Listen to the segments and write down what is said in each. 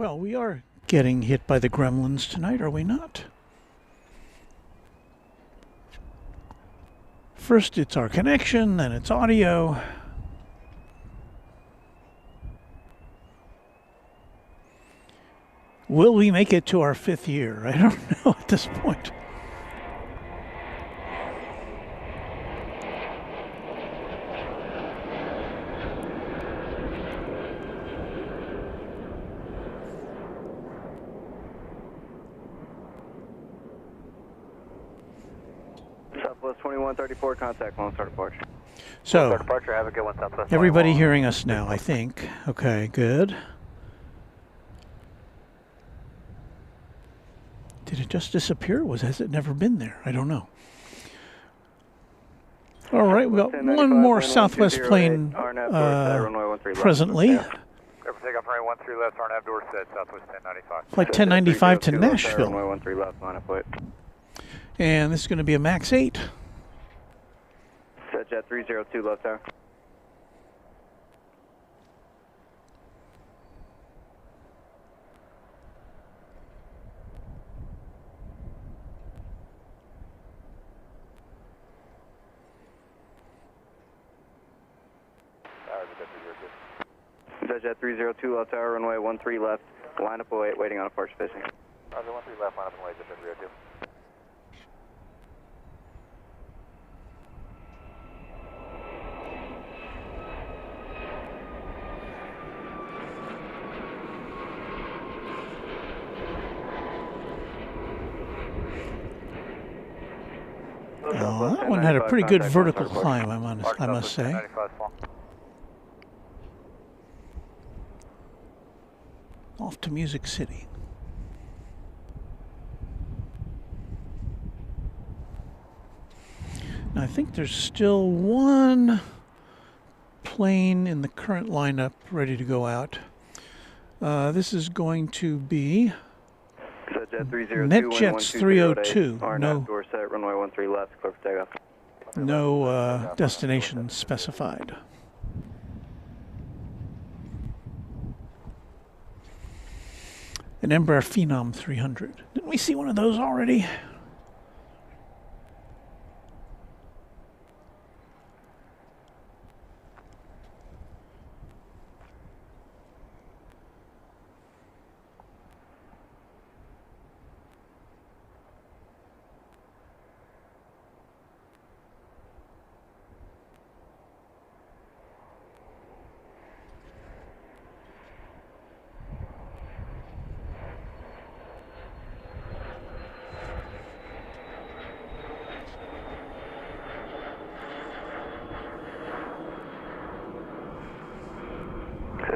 Well, we are getting hit by the gremlins tonight, are we not? First it's our connection, then it's audio. Will we make it to our 5th year? I don't know at this point. Southwest 2134, contact Lone Star departure. So, Departure, have a good one, Southwest. everybody hearing us now, I think. Okay, good. Did it just disappear? Has it never been there? I don't know. All right, we got one more Southwest plane presently. Take off runway 13 left, RNAV door set, Southwest 1095. Flight 1095 to Nashville. Runway 13 left, line up, wait. And this is going to be a MAX 8. Set jet 302 left tower. Set jet 302 left tower, runway 13 left, line up, wait, waiting on approach spacing. Roger, 13 left, line up and wait, jet 302. Oh, that one had a pretty good vertical climb, I must say. Off to Music City. Now, I think there's still one plane in the current lineup ready to go out. This is going to be NetJets 302. No, door set, runway 13 left, clear for takeoff. no destination specified. An Embraer Phenom 300. Didn't we see one of those already?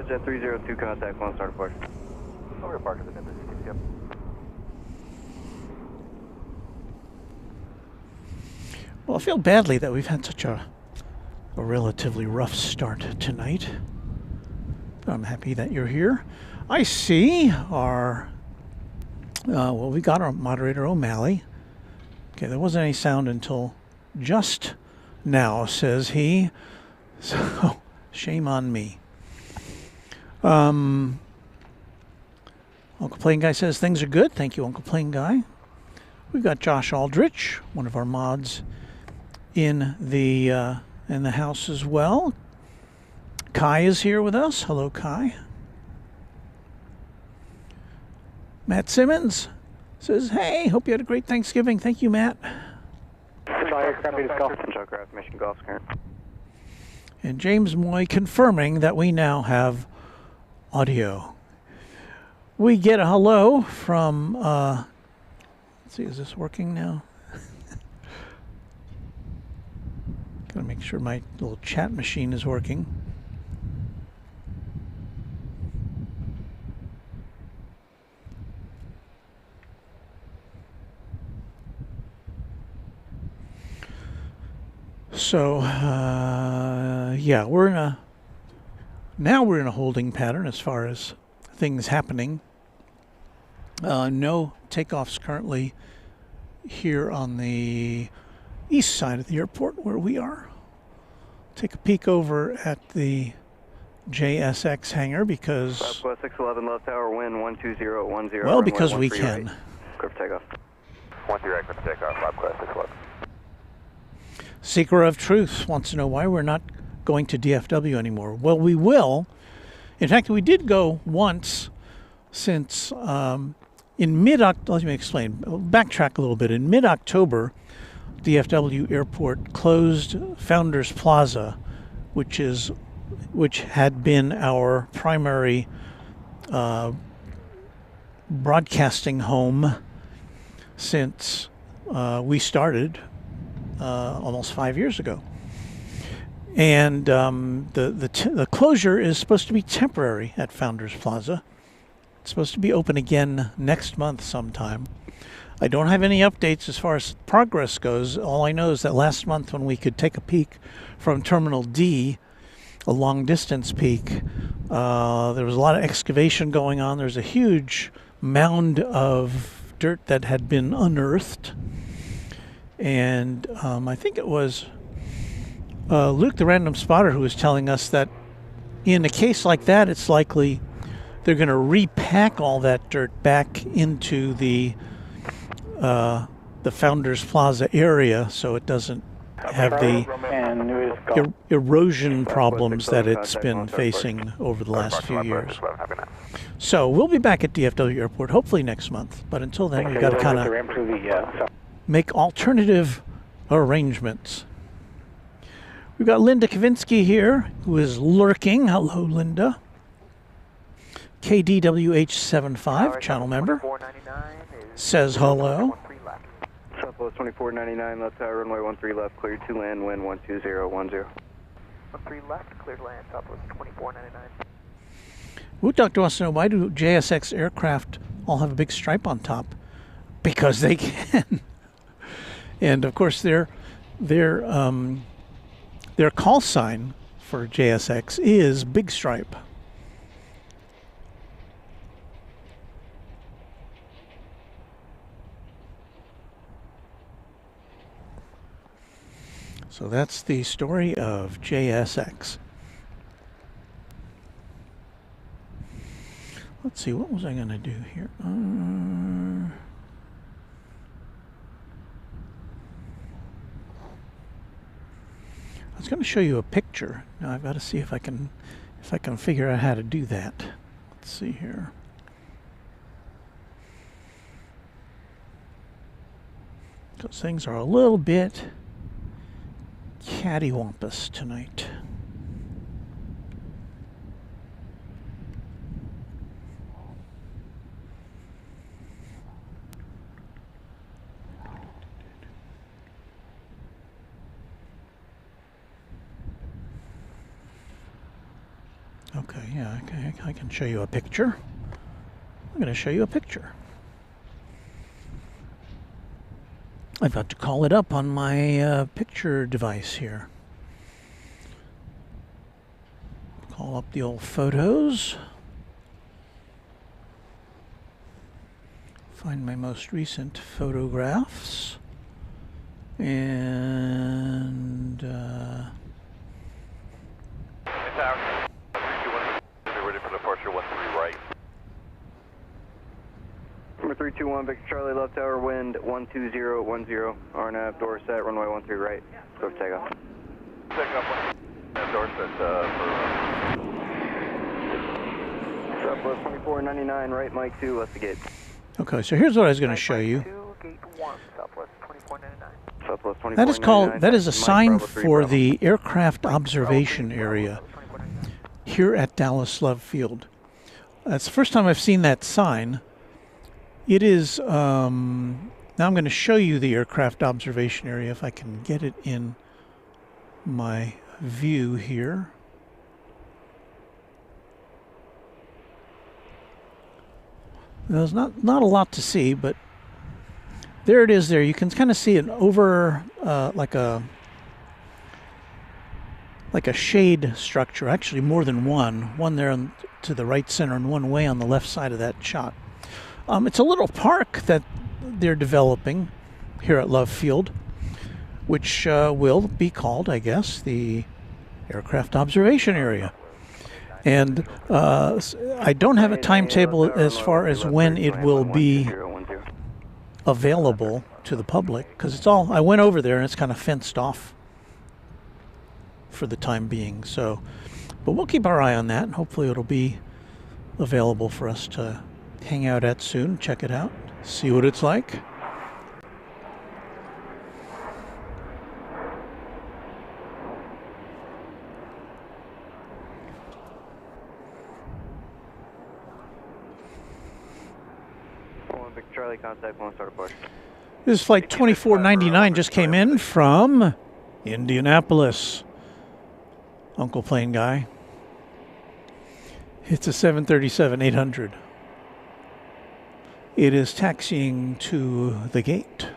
Jet 302, contact Lone Star departure. Over to park at the Nimbus, yep. Well, I feel badly that we've had such a relatively rough start tonight. I'm happy that you're here. I see our, well, we got our moderator O'Malley. Okay, there wasn't any sound until just now, says he. So, shame on me. Uncle Plane Guy says things are good. Thank you, Uncle Plane Guy. We've got Josh Aldrich, one of our mods, in the house as well. Kai is here with us. Hello, Kai. Matt Simmons says, "Hey, hope you had a great Thanksgiving." Thank you, Matt. And James Moy confirming that we now have audio. We get a hello from, let's see, is this working now? Gotta make sure my little chat machine is working. So, yeah, now we're in a holding pattern as far as things happening. No takeoffs currently here on the east side of the airport where we are. Take a peek over at the JSX hangar because, Southwest 611 left tower, wind 12010. well, runway because we 13 can. right. Clear for takeoff. 13 right, clear for takeoff, Southwest 611. Seeker of Truth wants to know why we're not going to DFW anymore. Well, we will. In fact, we did go once since in mid-October. Let me explain. Backtrack a little bit. In mid-October, DFW Airport closed Founders Plaza, which had been our primary broadcasting home since we started almost 5 years ago. And the closure is supposed to be temporary at Founders Plaza. It's supposed to be open again next month sometime. I don't have any updates as far as progress goes. All I know is that last month when we could take a peek from Terminal D, a long distance peek, there was a lot of excavation going on. There's a huge mound of dirt that had been unearthed. And I think it was Luke, the random spotter, who was telling us that in a case like that, it's likely they're going to repack all that dirt back into the Founders Plaza area, so it doesn't have the erosion problems that it's been facing over the last few years. So we'll be back at DFW Airport hopefully next month, but until then we've got to kind of make alternative arrangements. We've got Linda Kavinsky here, who is lurking. Hello, Linda. KDWH75, channel member, says hello. Southwest 2499 left tower, runway 13 left, clear to land, wind 12010. 13 left, cleared land, Southwest 2499. Woot Doctor wants to know, why do JSX aircraft all have a big stripe on top? Because they can. And of course their call sign for JSX is Big Stripe. So that's the story of JSX. Let's see, what was I going to do here? I was going to show you a picture. Now I've got to see if I can figure out how to do that. Let's see here. Those things are a little bit cattywampus tonight. Okay, yeah, I can show you a picture. I'm going to show you a picture. I've got to call it up on my picture device here. Call up the old photos. Find my most recent photographs. And ready for departure 13 right. Number 321, Victor Charlie, left tower, wind 12010. RNAV, door set, runway 13 right. Go for takeoff. Takeoff, door set for... Southwest 2499, right, Mike 2, left the gate. okay, so here's what I was going to show you. Gate 1, Southwest 2499. Southwest 2499. That is a Mike sign Bravo 3 for Bravo. the aircraft observation area here at Dallas Love Field. That's the first time I've seen that sign. It is, now I'm going to show you the aircraft observation area if I can get it in my view here. There's not a lot to see, but there it is there. You can kind of see it over like a shade structure, actually more than one there to the right center and one way on the left side of that shot. It's a little park that they're developing here at Love Field, which will be called, I guess, the Aircraft Observation Area. And I don't have a timetable as far as when it will be available to the public, because it's all, I went over there and it's kind of fenced off for the time being. So, but we'll keep our eye on that, and hopefully it'll be available for us to hang out at soon, check it out, see what it's like. Charlie, contact 1, start a push. This is flight 2499, just came in from Indianapolis. Uncle Plane Guy. It's a 737-800. It is taxiing to the gate.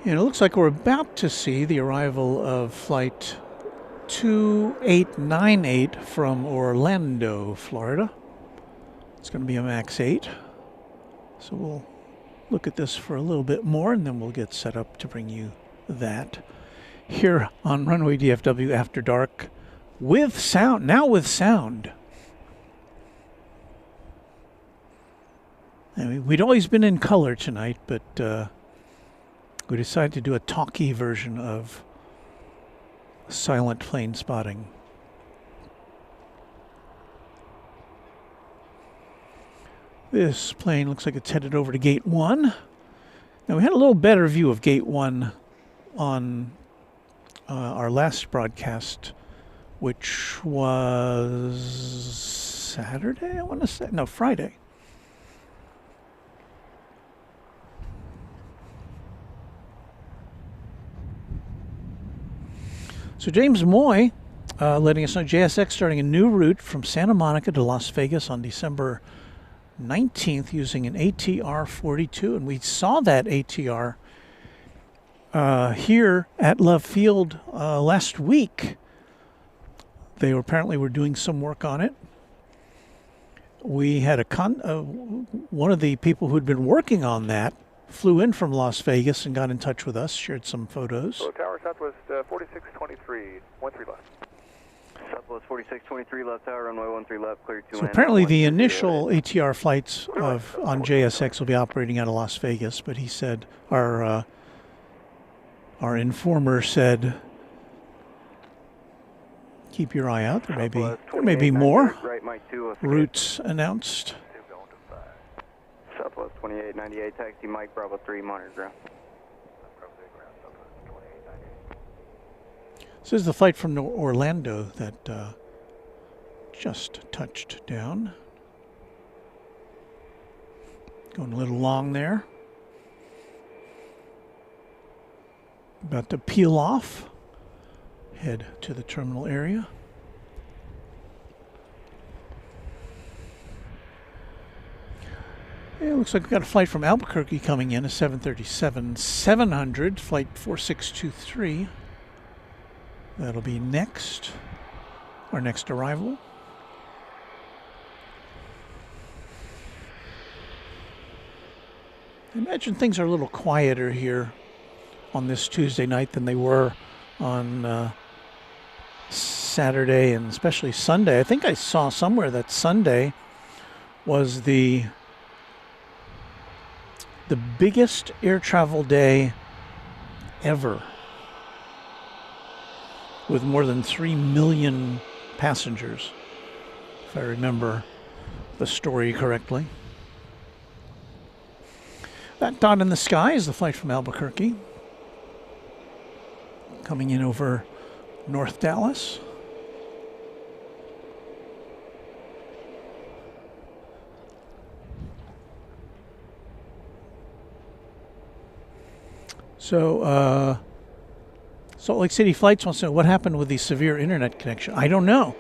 And it looks like we're about to see the arrival of flight 2898 from Orlando, Florida. It's going to be a MAX 8. So we'll look at this for a little bit more, and then we'll get set up to bring you that here on Runway DFW After Dark with sound. Now with sound. I mean, we'd always been in color tonight, but we decided to do a talkie version of silent plane spotting. This plane looks like it's headed over to Gate 1. Now, we had a little better view of Gate 1 on our last broadcast, which was Saturday, I want to say. No, Friday. So James Moy letting us know JSX starting a new route from Santa Monica to Las Vegas on December 19th using an ATR 42. And we saw that ATR here at Love Field last week. They apparently were doing some work on it. We had one of the people who'd been working on that flew in from Las Vegas and got in touch with us, shared some photos. Hello, Tower, Southwest 4623, 13 left. Southwest 4623 left tower, runway 13 left, clear to So land. apparently the initial ATR flights on JSX will be operating out of Las Vegas, but he said, our informer said, keep your eye out. There may be more routes announced. Southwest 2898, taxi Mike Bravo 3, monitor ground. This is the flight from Orlando that just touched down. Going a little long there. About to peel off. Head to the terminal area. It looks like we've got a flight from Albuquerque coming in, a 737-700, flight 4623. That'll be next, our next arrival. I imagine things are a little quieter here on this Tuesday night than they were on Saturday and especially Sunday. I think I saw somewhere that Sunday was the biggest air travel day ever, with more than 3 million passengers, if I remember the story correctly. That dot in the sky is the flight from Albuquerque, coming in over North Dallas. So, Salt Lake City Flights wants to know what happened with the severe internet connection. I don't know.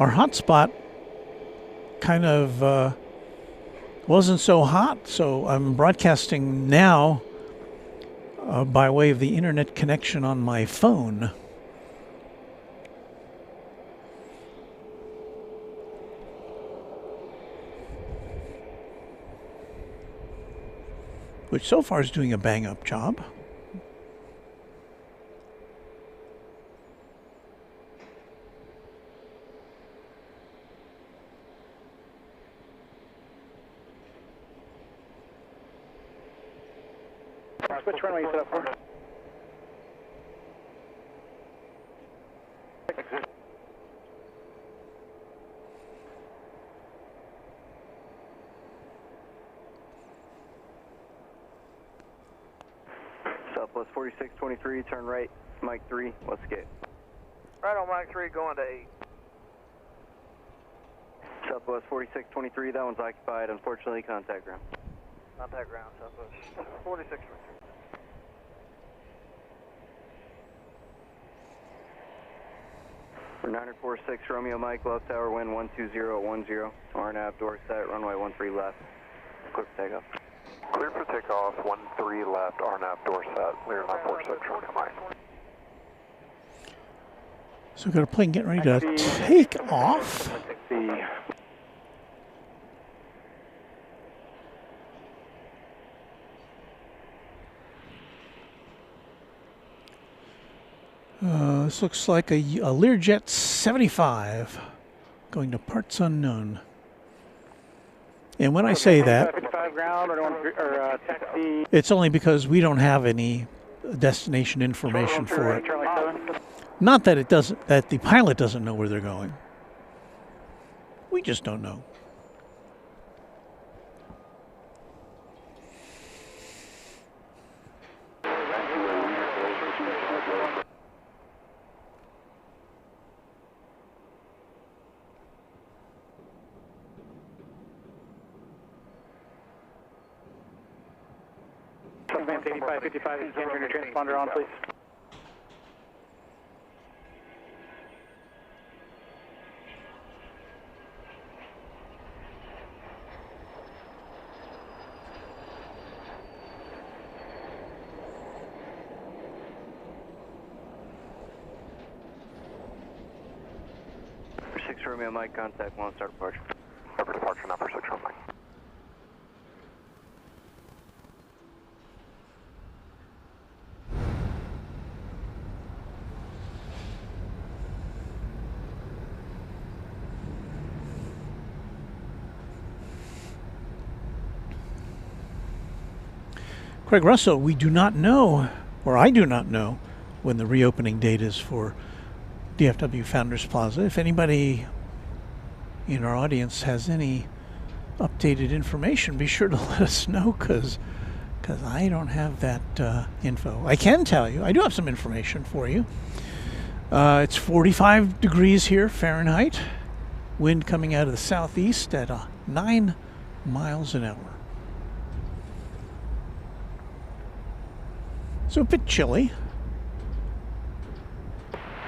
Our hotspot kind of wasn't so hot, so I'm broadcasting now by way of the internet connection on my phone. which so far is doing a bang-up job. Which runway you set up for? Southwest 4623, turn right, Mike 3, what's the gate? Right on Mike 3, going to 8. Southwest 4623, that one's occupied, unfortunately, contact ground. Contact ground, Southwest 4623. For 946 Romeo Mike, left tower, wind 12010, RNAV door set, runway 13 left, clear for takeoff. Clear for takeoff, 13 left, RNAV door set, clear 946 Romeo Mike. So we've got a plane getting ready to take off. This looks like a Learjet 75 going to parts unknown. And when I say that, 55 ground or taxi. it's only because we don't have any destination information for it. Not that it doesn't, that the pilot doesn't know where they're going. We just don't know. Advance 8555, you can turn your transponder on, please. For 6 Romeo Mike, contact 1, start departure. Over departure number 6 Romeo Mike. Craig Russell, we do not know, or I do not know, when the reopening date is for DFW Founders Plaza. If anybody in our audience has any updated information, be sure to let us know, because I don't have that info. I can tell you, I do have some information for you. It's 45 degrees here Fahrenheit, wind coming out of the southeast at 9 miles an hour. So a bit chilly.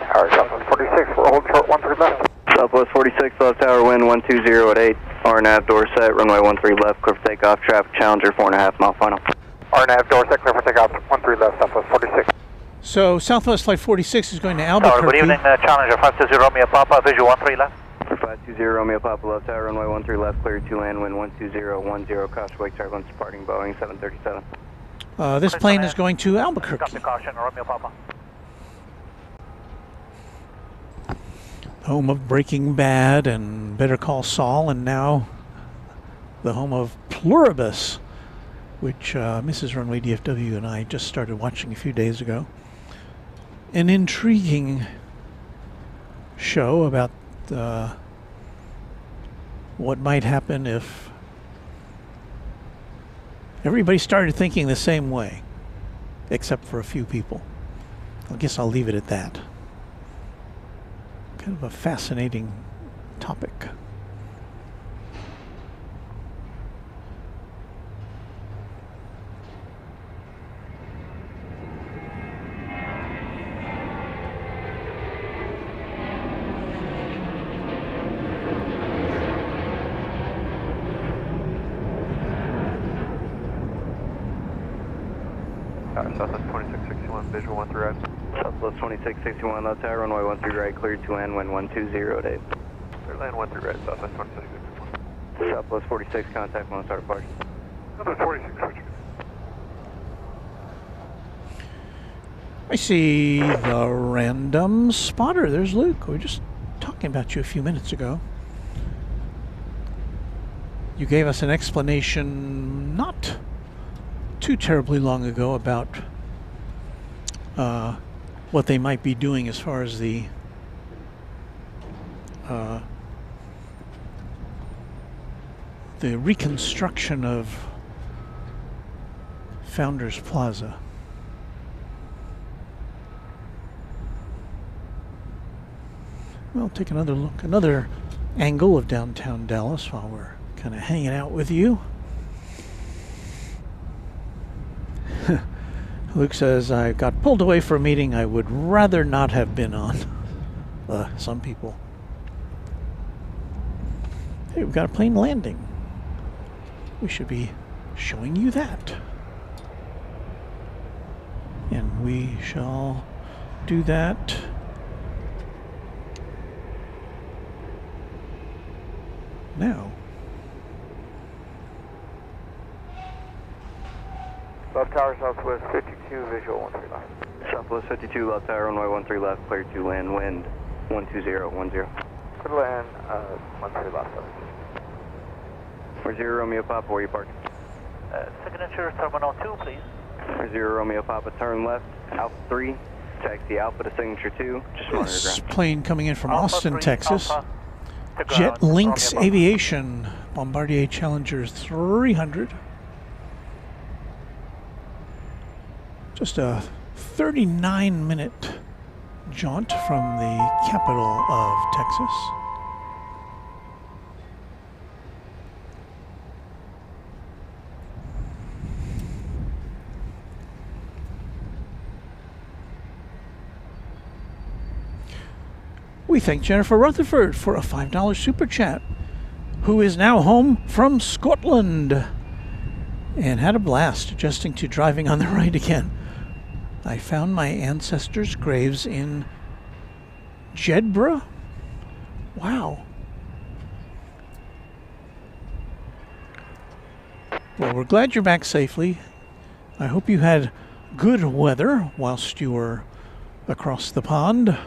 Alright, Southwest 46, we're holding short 13 left. Southwest 46, left tower, wind 120 at 8, RNAV door set, runway 13 left, clear for takeoff, traffic Challenger, 4.5 mile final. RNAV door set, clear for takeoff, 13 left, Southwest 46. So Southwest Flight 46 is going to Albuquerque. Good evening, Challenger, 520 Romeo Papa, visual 13 left. For 520 Romeo Papa, left tower, runway 13 left, clear to land, wind 12010, caution wake turbulence, departing Boeing 737. This plane is going to Albuquerque, Caution, Romeo Papa. home of Breaking Bad and Better Call Saul, and now the home of Pluribus, which Mrs. Runway DFW and I just started watching a few days ago. An intriguing show about what might happen if everybody started thinking the same way, except for a few people. I guess I'll leave it at that. Kind of a fascinating topic. Southwest 2661, visual 13 right. Southwest 2661, left tower, runway 13 right, clear to land, wind 120 at 8. Clear land 13 right, Southwest 2661. Southwest 46, contact 1, start departure. Southwest 46, switch. I see the random spotter. There's Luke. We were just talking about you a few minutes ago. You gave us an explanation not too terribly long ago about what they might be doing as far as the reconstruction of Founders Plaza. Well, take another look, another angle of downtown Dallas while we're kind of hanging out with you. Luke says, I got pulled away for a meeting I would rather not have been on. Some people. Hey, we've got a plane landing. We should be showing you that. And we shall do that now. Left tower, Southwest 52, visual 13 left. Southwest 52, left tower, runway 13 left, clear to land, wind 12010. Clear to land, 13 left. For 0 Romeo Papa, where you parked? Signature Terminal 2, please. For 0 Romeo Papa, turn left, Alpha 3, taxi Alpha to Signature 2, just monitor This ground. plane coming in from Alpha Austin, 3, Texas. Alpha to Jet ground, Links Romeo Papa. Aviation, Bombardier Challenger 300. Just a 39-minute jaunt from the capital of Texas. We thank Jennifer Rutherford for a $5 super chat, who is now home from Scotland and had a blast adjusting to driving on the right again. I found my ancestors' graves in Jedburgh. Wow. Well, we're glad you're back safely. I hope you had good weather whilst you were across the pond.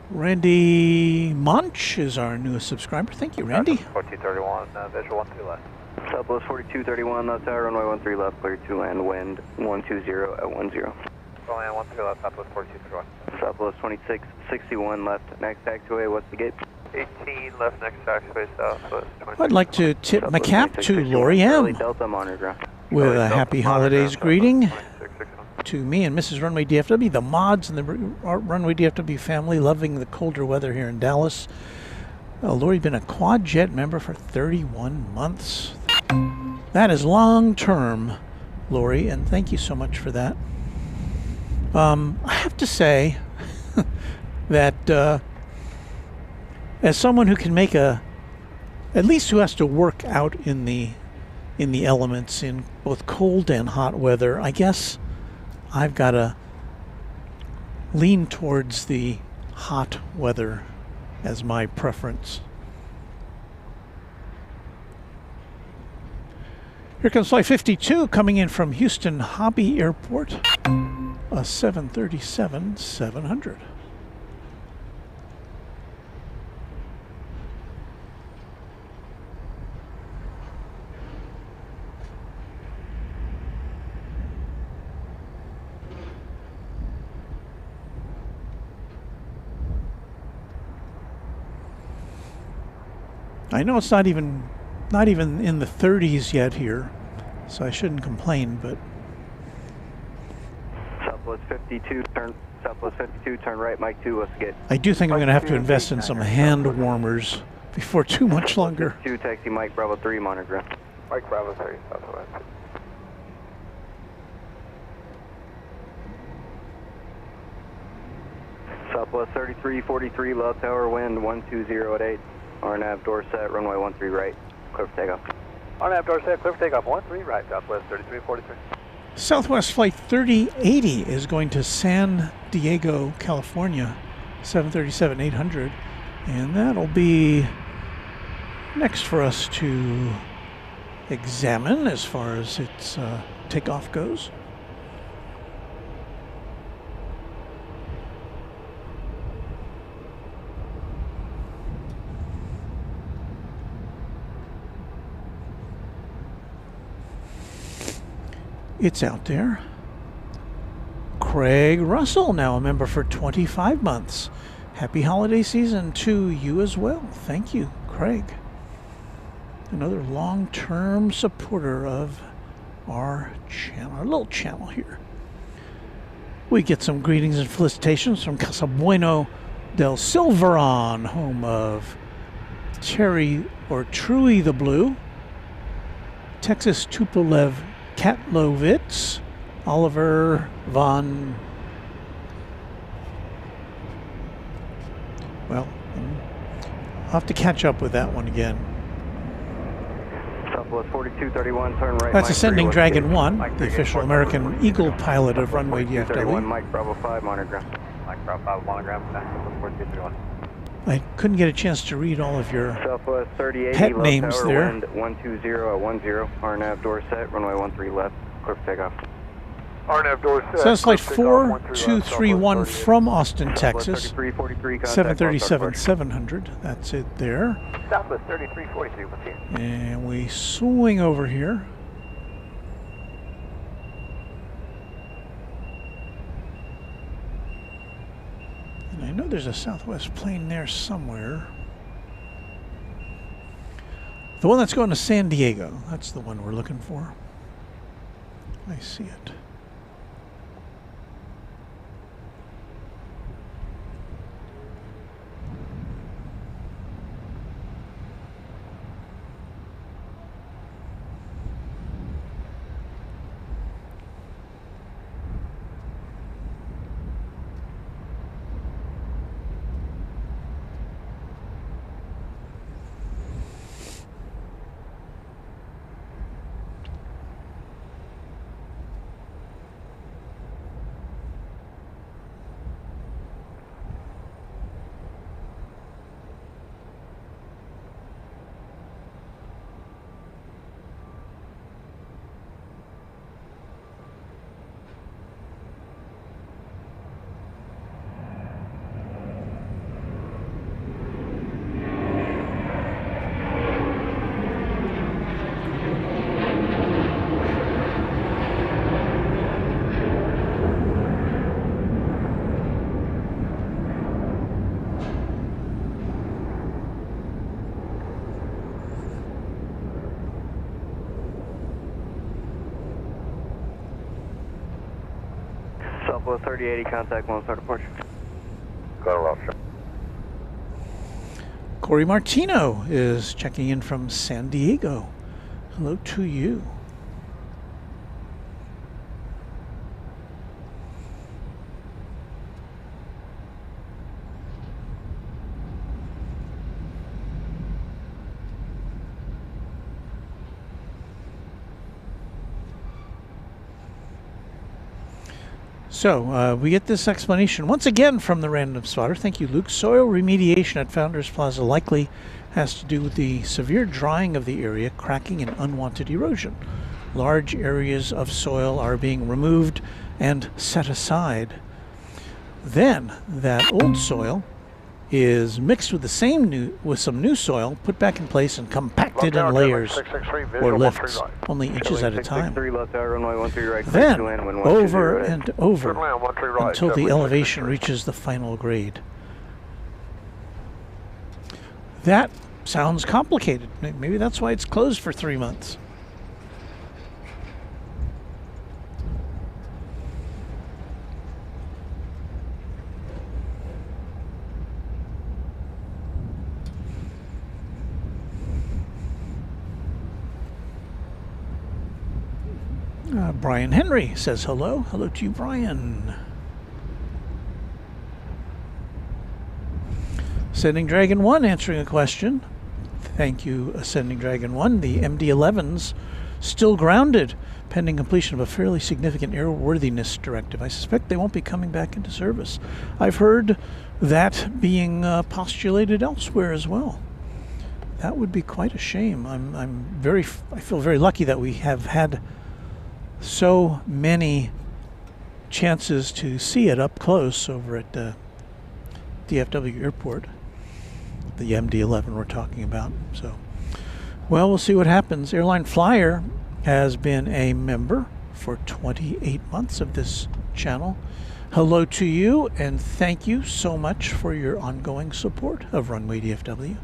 Randy Munch is our newest subscriber. Thank you, Randy. 1431, visual 12 left. Southwest 4231, left tower, runway 13 left, clear to land, wind 120 at 10. Land 13 left, Southwest 4231. Southwest 2661, left, next taxiway, what's the gate? 18 left, next taxiway, Southwest 26. I'd like to tip my cap to 2661, Lori Charlie M. Delta, monitor ground. with a Delta, happy monitor holidays ground, greeting Southwest 2661. to me and Mrs. Runway DFW, the mods and the Runway DFW family, loving the colder weather here in Dallas. Lori's been a quad jet member for 31 months. That is long term, Lori, and thank you so much for that. I have to say that as someone who can make at least who has to work out in the elements in both cold and hot weather, I guess I've got to lean towards the hot weather as my preference. Here comes Flight 52 coming in from Houston Hobby Airport, a 737-700. I know it's not even in the 30s yet here, so I shouldn't complain, but Southwest 52, turn right, Mike 2, what's the gate? I do think I'm going to have to invest in some hand warmers before too much longer. 2, taxi Mike Bravo 3, monitor ground. Mike Bravo 3, Southwest. Southwest 3343, low tower, wind 120 at 8. RNAV door set, runway 13 right, clear for takeoff. RNAV door set, clear for takeoff, 13 right, Southwest 3343. Southwest Flight 3080 is going to San Diego, California, 737-800, and that'll be next for us to examine as far as its takeoff goes. It's out there. Craig Russell, now a member for 25 months. Happy holiday season to you as well. Thank you, Craig. Another long-term supporter of our channel, our little channel here. We get some greetings and felicitations from Casa Bueno del Silveron, home of Terry or Truey the Blue, Texas Tupolev Katlovitz, Oliver von... Well, I'll have to catch up with that one again. Southwest 4231, turn right. That's Mike Ascending 3, Dragon 1, Mike the 3, official American Eagle pilot of Runway 4231, DFW. Mike Bravo 5, monogram. Mike Bravo 5, monogram, Southwest 4231. I couldn't get a chance to read all of your Southwest 3080, pet low names tower, there. wind 120 at 10, RNAV door set, runway 13 left, clear for takeoff. RNAV door set. So that's flight clear takeoff, 4231 from Austin, Southwest Texas. 3343, contact 737-700. That's it there. Southwest 3342, what's here? And we swing over here. And I know there's a Southwest plane there somewhere. The one that's going to San Diego. That's the one we're looking for. I see it. Southwest 3080, contact one start departure. Got a rough shot. Corey Martino is checking in from San Diego. Hello to you. So we get this explanation once again from the random spotter. Thank you, Luke. Soil remediation at Founders Plaza likely has to do with the severe drying of the area, cracking, and unwanted erosion. Large areas of soil are being removed and set aside. Then that old soil is mixed with the same some new soil, put back in place and compacted in layers or lifts, only inches at a time. Then over and over until the elevation reaches the final grade. That sounds complicated. Maybe that's why it's closed for 3 months. Brian Henry says hello. Hello to you, Brian. Ascending Dragon 1 answering a question. Thank you, Ascending Dragon 1. The MD-11's still grounded, pending completion of a fairly significant airworthiness directive. I suspect they won't be coming back into service. I've heard that being postulated elsewhere as well. That would be quite a shame. I feel very lucky that we have had so many chances to see it up close over at DFW Airport, the MD-11 we're talking about. So, well, we'll see what happens. Airline Flyer has been a member for 28 months of this channel. Hello to you, and thank you so much for your ongoing support of Runway DFW.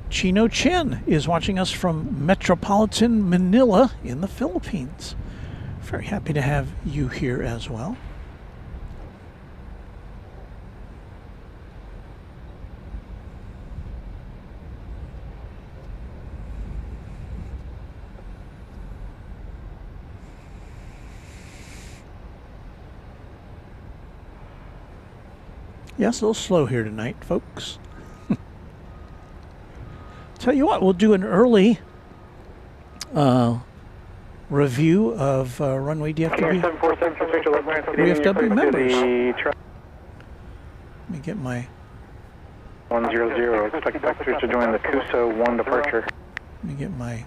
Chino Chin is watching us from metropolitan Manila in the Philippines. Very happy to have you here as well. Yes, a little slow here tonight, folks. Tell you what, we'll do an early review of Runway DFW members. Let me get my 100, expect passengers to join the Cuso 1 departure. Let me get my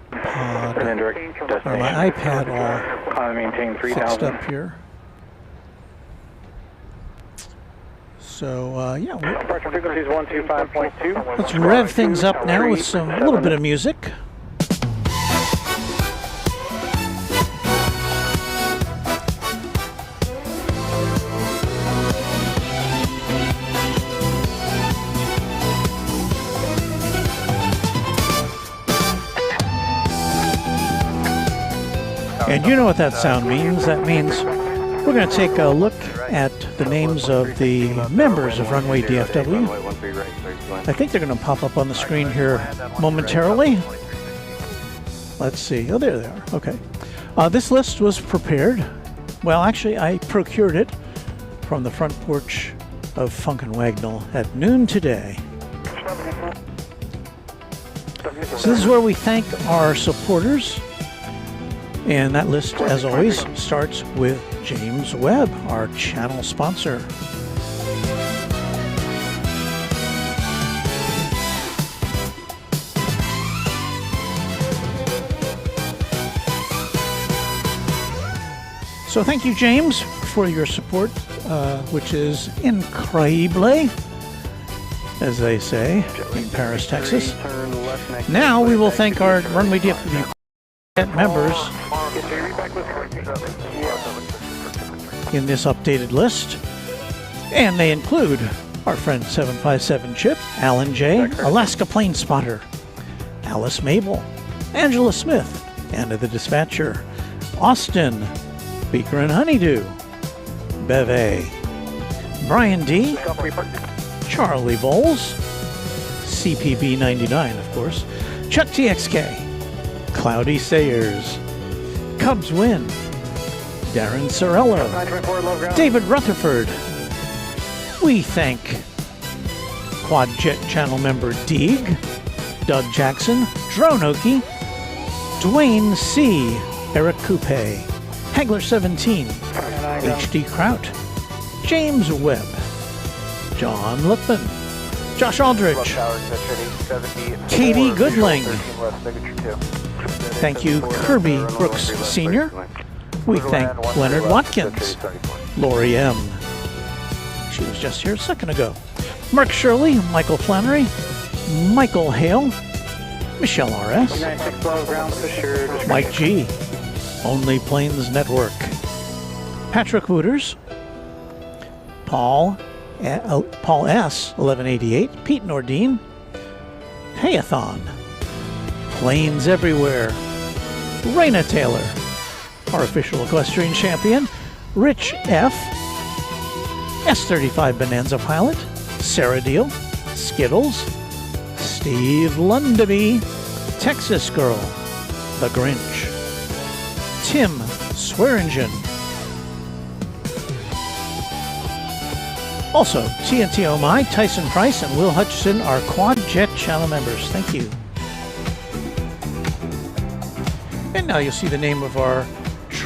iPad all maintain fixed 3000. up here. So yeah, Departure frequency is 125.2. let's rev things up now with a little bit of music. And you know what that sound means. That means we're going to take a look at the names of the members of Runway DFW. I think they're going to pop up on the screen here momentarily. Let's see. Oh, there they are. Okay. This list was prepared. Well, actually, I procured it from the front porch of Funk and Wagnall at noon today. So this is where we thank our supporters. And that list, as always, starts with James Webb, our channel sponsor. So thank you, James, for your support, which is incredible, as they say in Paris, Texas. Now we will thank our Runway DFW members in this updated list, and they include our friend 757 Chip, Alan J, Alaska Plane Spotter, Alice Mabel, Angela Smith, Anna the Dispatcher, Austin, Beaker and Honeydew, Beve, Brian D, Charlie Bowles, CPB 99, of course, Chuck TXK, Cloudy Sayers, Cubs Win, Darren Sorello, David Rutherford. We thank Quadjet channel member Deeg, Doug Jackson, Dronoki, Dwayne C, Eric Coupe, Hagler 17, HD Kraut, James Webb, John Lipman, Josh Aldrich, Katie Goodling. Thank you, Kirby Brooks Sr. We thank Leonard Watkins, Lori M. She was just here a second ago. Mark Shirley, Michael Flannery, Michael Hale, Michelle R.S., Mike G., Only Planes Network, Patrick Wooters, Paul S. 1188, Pete Nordine, Payathon, Planes Everywhere, Raina Taylor, our official equestrian champion, Rich F., S35 Bonanza Pilot, Sarah Deal, Skittles, Steve Lundaby, Texas Girl, The Grinch, Tim Swearingen. Also, TNT Oh My, Tyson Price, and Will Hutchison are Quadjet channel members. Thank you. And now you'll see the name of our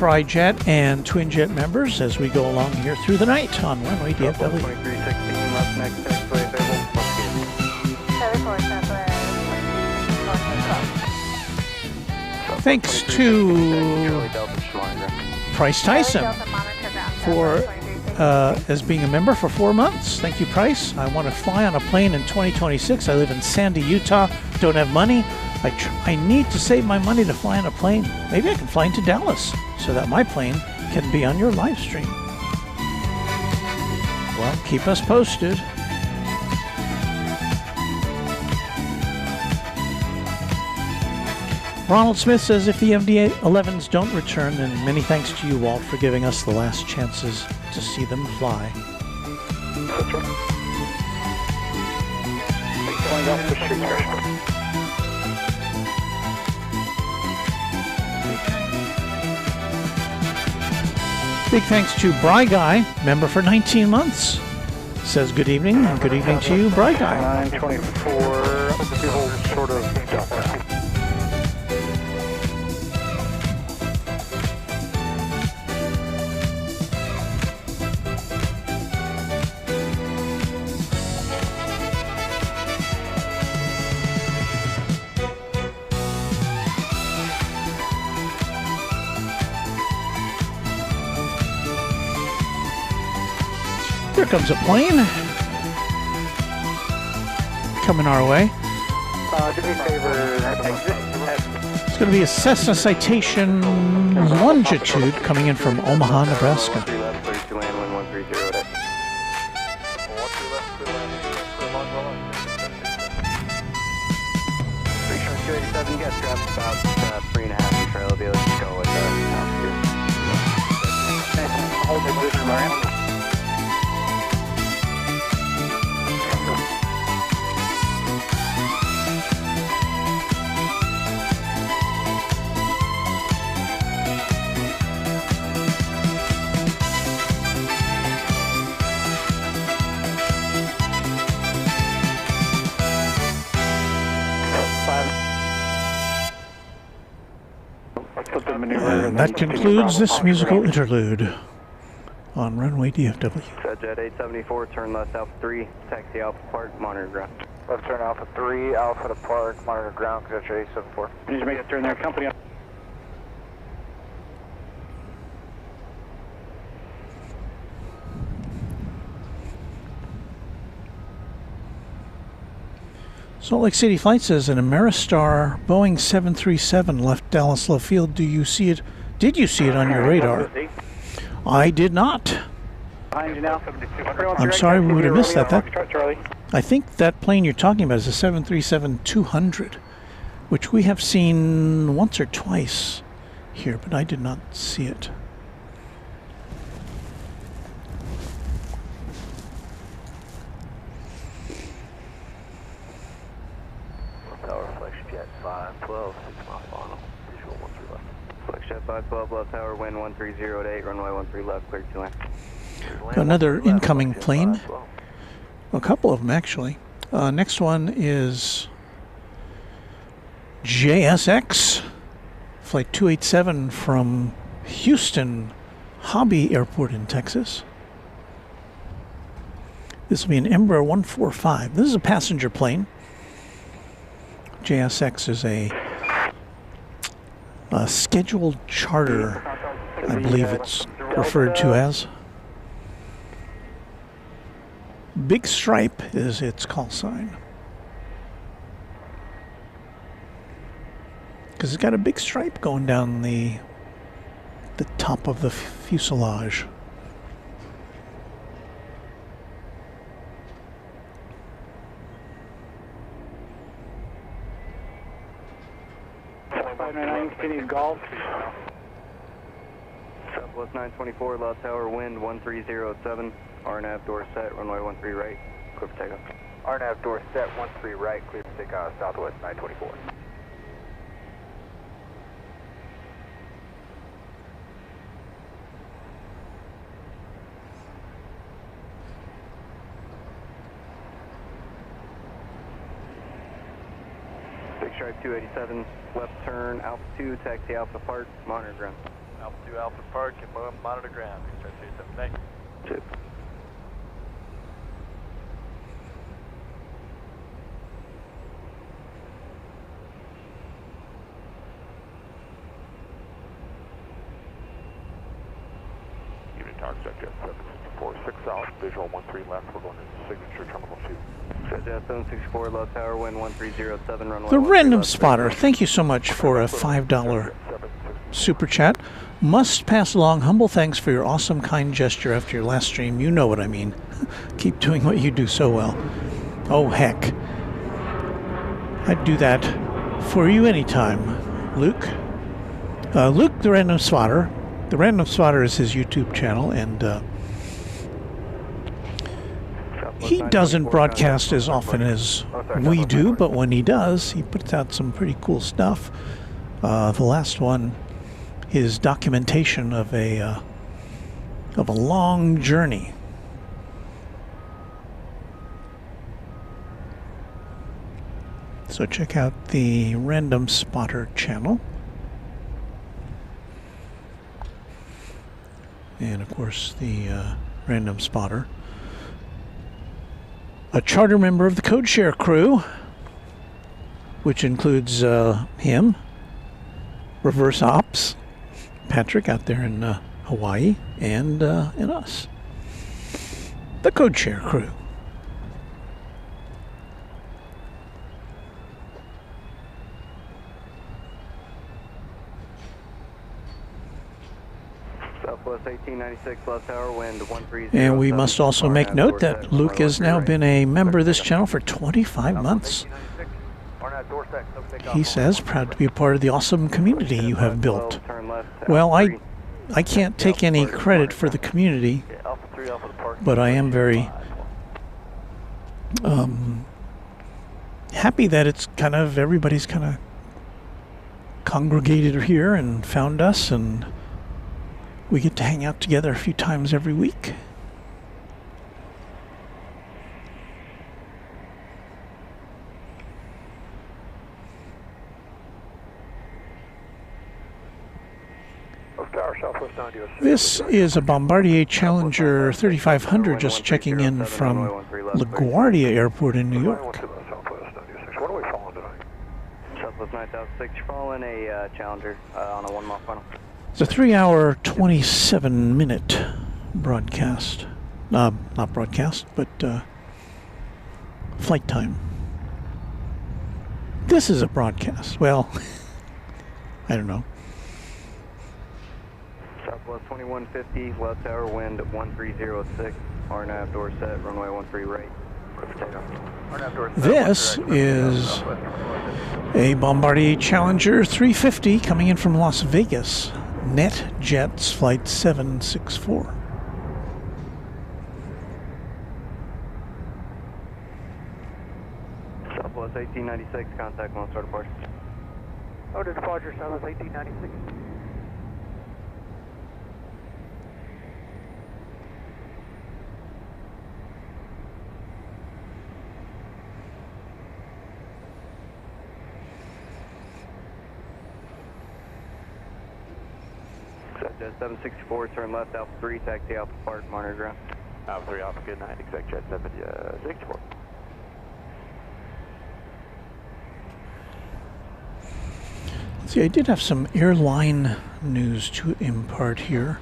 tri-jet and twin-jet members as we go along here through the night on Runway DFW. 2316 left next taxiway available. Thanks to Price Tyson for as being a member for 4 months. Thank you, Price. I want to fly on a plane in 2026. I live in Sandy, Utah. Don't have money. I need to save my money to fly on a plane. Maybe I can fly into Dallas so that my plane can be on your live stream. Well, keep us posted. Ronald Smith says if the MD-11s don't return, then many thanks to you, Walt, for giving us the last chances to see them fly. That's right. Flying off the street. Big thanks to Bry Guy, member for 19 months. Says good evening, and good evening to you, Bry Guy. 924, people sort of dump that. Here comes a plane coming our way. Do me a favor, exit. It's going to be a Cessna Citation Longitude coming in from Omaha, Nebraska. 3 left, clear to land, wind 130 287, get strapped about 3.5 and trail. Be able to go with altitude. Hold your position, Marion. And that concludes this musical interlude on Runway DFW. Jet 874, turn left Alpha 3, taxi Alpha Park, monitor ground. Left turn Alpha 3, Alpha to Park, monitor ground, jet 874. Need to make a turn there, company. Salt Lake City Flight says an Ameristar Boeing 737 left Dallas Love Field. Do you see it? Did you see it on your radar? I did not. Behind you now. I'm sorry we would have missed that. I think that plane you're talking about is a 737-200, which we have seen once or twice here, but I did not see it. Tower, Flex Jet 512, 6 mile final, visual 13 left. Flex Jet 512, left tower, wind 130 runway 13 left, clear to land. Another incoming plane. A couple of them, actually. Next one is JSX, Flight 287 from Houston Hobby Airport in Texas. This will be an Embraer 145. This is a passenger plane. JSX is a scheduled charter, I believe it's referred to as. Big Stripe is its call sign. Because it's got a big stripe going down the top of the fuselage. Continue golf. Southwest 924, loud tower, wind 1307, RNAV door set, runway 13 right, clear for takeoff. RNAV door set, 13 right, clear for takeoff, Southwest 924. Big Stripe 287, left turn, Alpha 2, taxi Alpha Park, monitor ground. Alpha 2 Alpha Park, and monitor ground. Start 278. Chip. Evening Tower, Jet 764, 6 south, visual 13 left, we're going into signature terminal 2. Jet 764, left tower, wind 1307, runway The 13 Random left, Spotter, thank you so much for a $5 super chat. Must pass along humble thanks for your awesome, kind gesture after your last stream. You know what I mean. Keep doing what you do so well. Oh, heck. I'd do that for you anytime. Luke? Luke, the Random Spotter. The Random Spotter is his YouTube channel, and he doesn't broadcast as often as we do, but when he does, he puts out some pretty cool stuff. The last one, his documentation of a long journey. So check out the Random Spotter channel. And of course the Random Spotter, a charter member of the CodeShare crew, which includes him, Reverse Ops, Patrick out there in Hawaii, and us, the CodeShare crew. Southwest 1896, left tower, wind 130. And we must also make note that Luke has now been a member of this channel for 25 months. He says, proud to be a part of the awesome community you have built. Well, I can't take any credit for the community, but I am very happy that it's kind of, everybody's kind of congregated here and found us, and we get to hang out together a few times every week. This is a Bombardier Challenger 3500 just checking in from LaGuardia Airport in New York. What are we following tonight? Southwest 9006, you're following a Challenger on a 1 mile final. It's a 3-hour, 27-minute broadcast. Not broadcast, but flight time. This is a broadcast. Well, I don't know. Southwest 2150, left tower, wind 1306, RNAV door set, runway 13 right. This is a Bombardier Challenger 350 coming in from Las Vegas. NetJets Flight 764. Southwest 1896, contact one start departure. Order departure, Southwest 1896. Jet 764, turn left, Alpha 3, taxi Alpha Park, monitor ground. Alpha 3 Alpha, good night, exact Jet 764. See, I did have some airline news to impart here.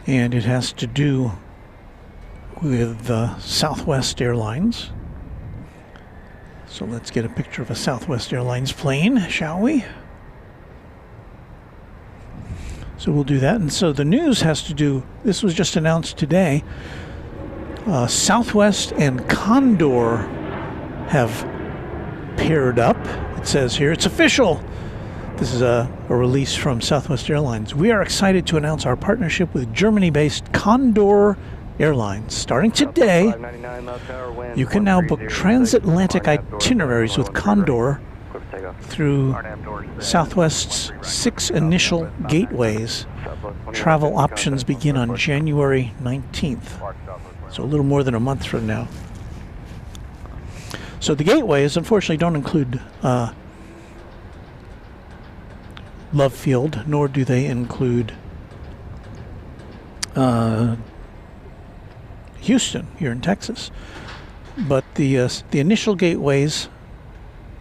And it has to do with Southwest Airlines. So let's get a picture of a Southwest Airlines plane, shall we? So we'll do that. And so the news has to do, this was just announced today, Southwest and Condor have paired up. It says here, it's official. This is a release from Southwest Airlines. We are excited to announce our partnership with Germany-based Condor Airlines. Starting today, you can now book transatlantic itineraries with Condor through Southwest's 6 initial gateways. Travel options begin on January 19th, so a little more than a month from now. So the gateways, unfortunately, don't include Love Field, nor do they include Houston here in Texas. But the initial gateways: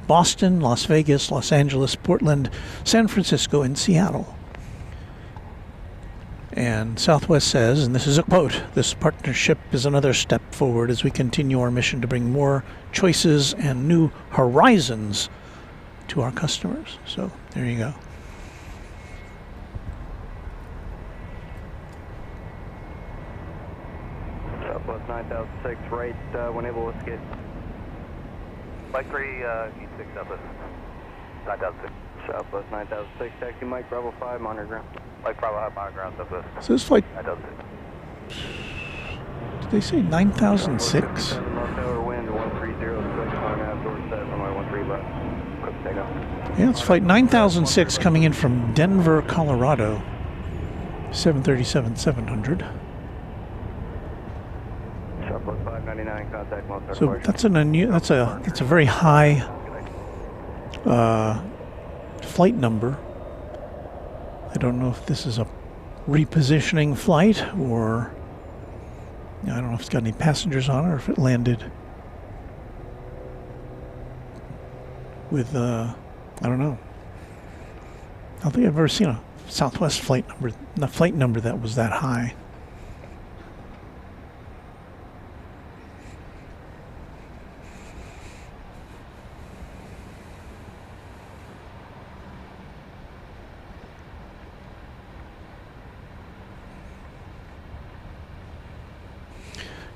Boston, Las Vegas, Los Angeles, Portland, San Francisco, and Seattle. And Southwest says, and this is a quote, "This partnership is another step forward as we continue our mission to bring more choices and new horizons to our customers." So there you go. Southwest 9006, right, when able to skid. Mike 3, Heat 6, Southwest 9006. Southwest 9006, taxi Mike Bravo 5, monitor ground. Mike Bravo 5, monitor ground, Southwest So this flight, 9006. did they say 9006? Tower wind 130, switch on outdoor set, runway 13 left. Quick takeoff. Yeah, it's flight 9006 coming in from Denver, Colorado. 737-700. Southwest 599, contact Mozart. So that's that's a very high flight number. I don't know if this is a repositioning flight, or I don't know if it's got any passengers on it, or if it landed with I don't know. I don't think I've ever seen a Southwest flight number that was that high.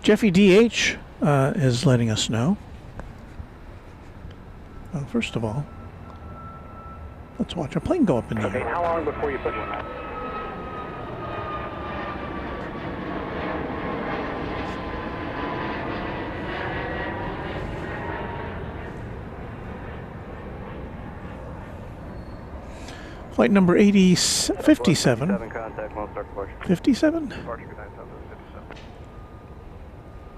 Jeffy DH is letting us know. Well, first of all, let's watch a plane go up in the Okay, air. how long before you push one out? Flight number 57. Contact Mozart departure. 57? Departure, good night, Southwest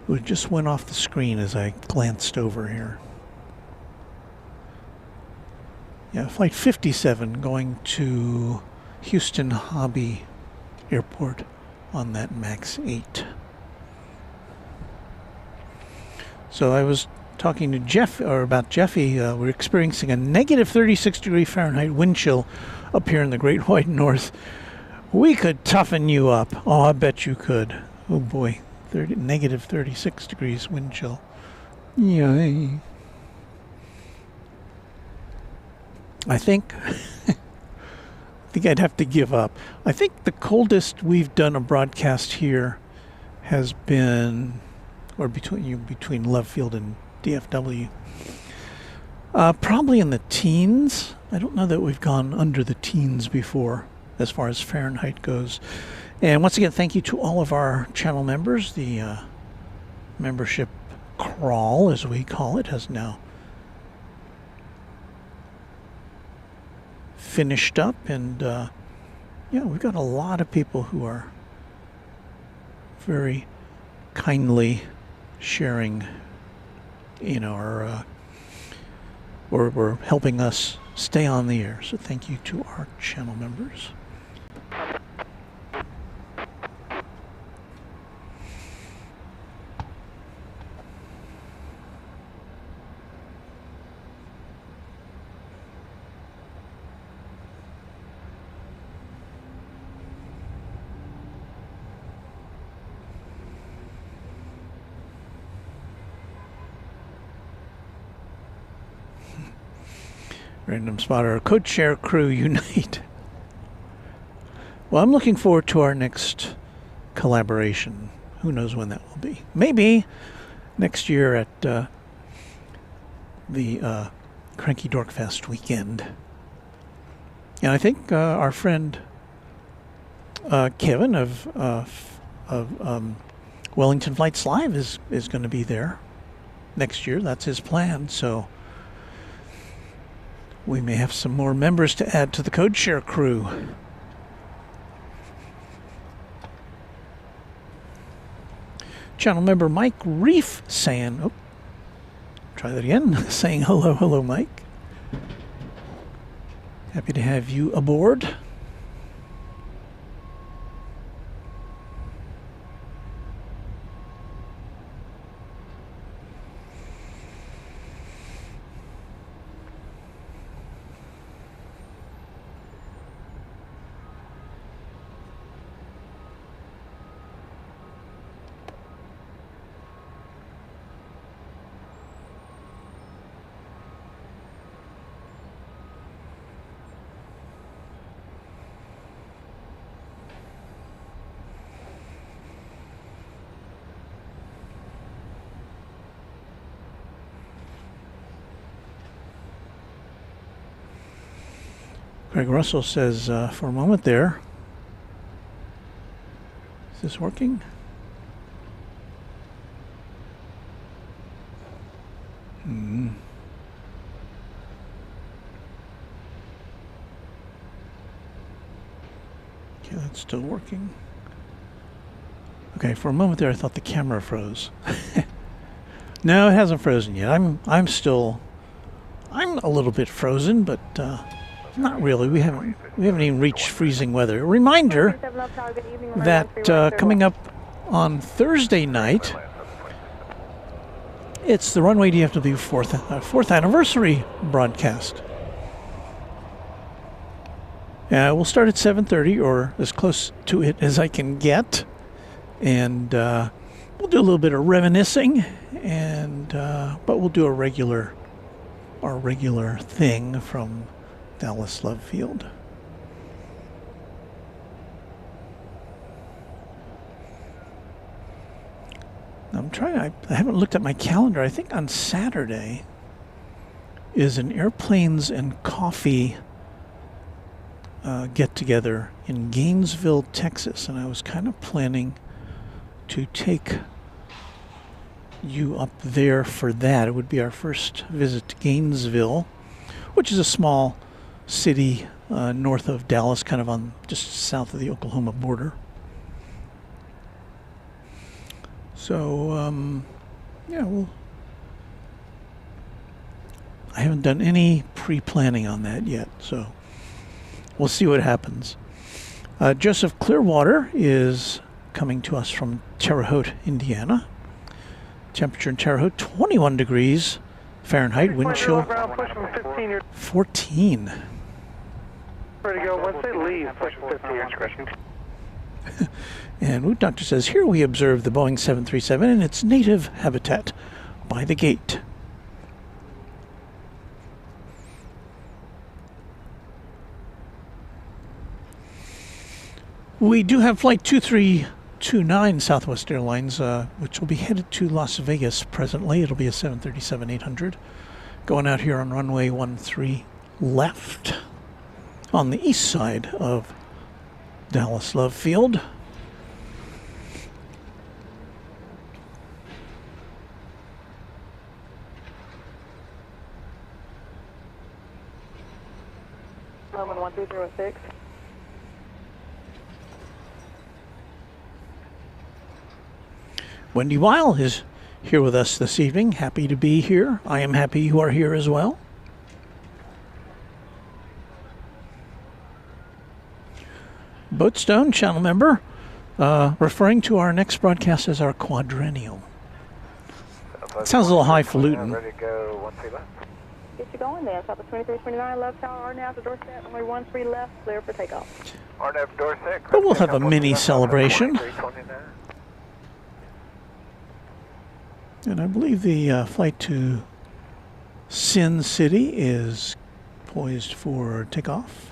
57. It just went off the screen as I glanced over here. Yeah, flight 57 going to Houston Hobby Airport on that MAX 8. So I was talking to about Jeffy. We're experiencing a negative 36 degree Fahrenheit wind chill up here in the Great White North. We could toughen you up. Oh, I bet you could. Oh boy, negative 36 degrees wind chill. Yay. I think I'd have to give up. I think the coldest we've done a broadcast here has been, or between Love Field and DFW, probably in the teens. I don't know that we've gone under the teens before as far as Fahrenheit goes. And once again, thank you to all of our channel members. The membership crawl, as we call it, has now finished up, and yeah, we've got a lot of people who are very kindly sharing, our or helping us stay on the air. So thank you to our channel members. Random spotter, code share crew unite. Well, I'm looking forward to our next collaboration. Who knows when that will be? Maybe next year at the Cranky Dork Fest weekend. And I think our friend Kevin of Wellington Flights Live is going to be there next year. That's his plan. So we may have some more members to add to the code share crew. Channel member Mike Reef saying, try that again, saying hello, Mike. Happy to have you aboard. Greg Russell says, for a moment there, is this working? Okay, that's still working. Okay, for a moment there, I thought the camera froze. No, it hasn't frozen yet. I'm a little bit frozen, but not really. We haven't even reached freezing weather. A reminder that coming up on Thursday night, it's the Runway DFW fourth anniversary broadcast. We'll start at 7:30, or as close to it as I can get, and we'll do a little bit of reminiscing, and but we'll do our regular thing from Dallas Love Field. I'm trying. I haven't looked at my calendar. I think on Saturday is an Airplanes and Coffee get together in Gainesville, Texas, and I was kind of planning to take you up there for that. It would be our first visit to Gainesville, which is a small city north of Dallas, kind of on just south of the Oklahoma border. So, yeah, I haven't done any pre-planning on that yet, so we'll see what happens. Joseph Clearwater is coming to us from Terre Haute, Indiana. Temperature in Terre Haute, 21 degrees Fahrenheit, wind chill 14. Ready to go. Once they leave, push 15 your discretion. And Root Doctor says, here we observe the Boeing 737 in its native habitat by the gate. We do have flight 2329 Southwest Airlines, which will be headed to Las Vegas presently. It'll be a 737-800 going out here on runway 13 left on the east side of Dallas Love Field. Roman 1306. Wendy Weil is here with us this evening. Happy to be here. I am happy you are here as well. Boatstone, channel member, referring to our next broadcast as our quadrennial. Sounds a little highfalutin. Ready to go. 13 left. Get you going there. Southwest 2329 left tower, RNAV to doorstep, runway 13 left, clear for takeoff. RNAV door 6. But we'll have a mini celebration. And I believe the flight to Sin City is poised for takeoff.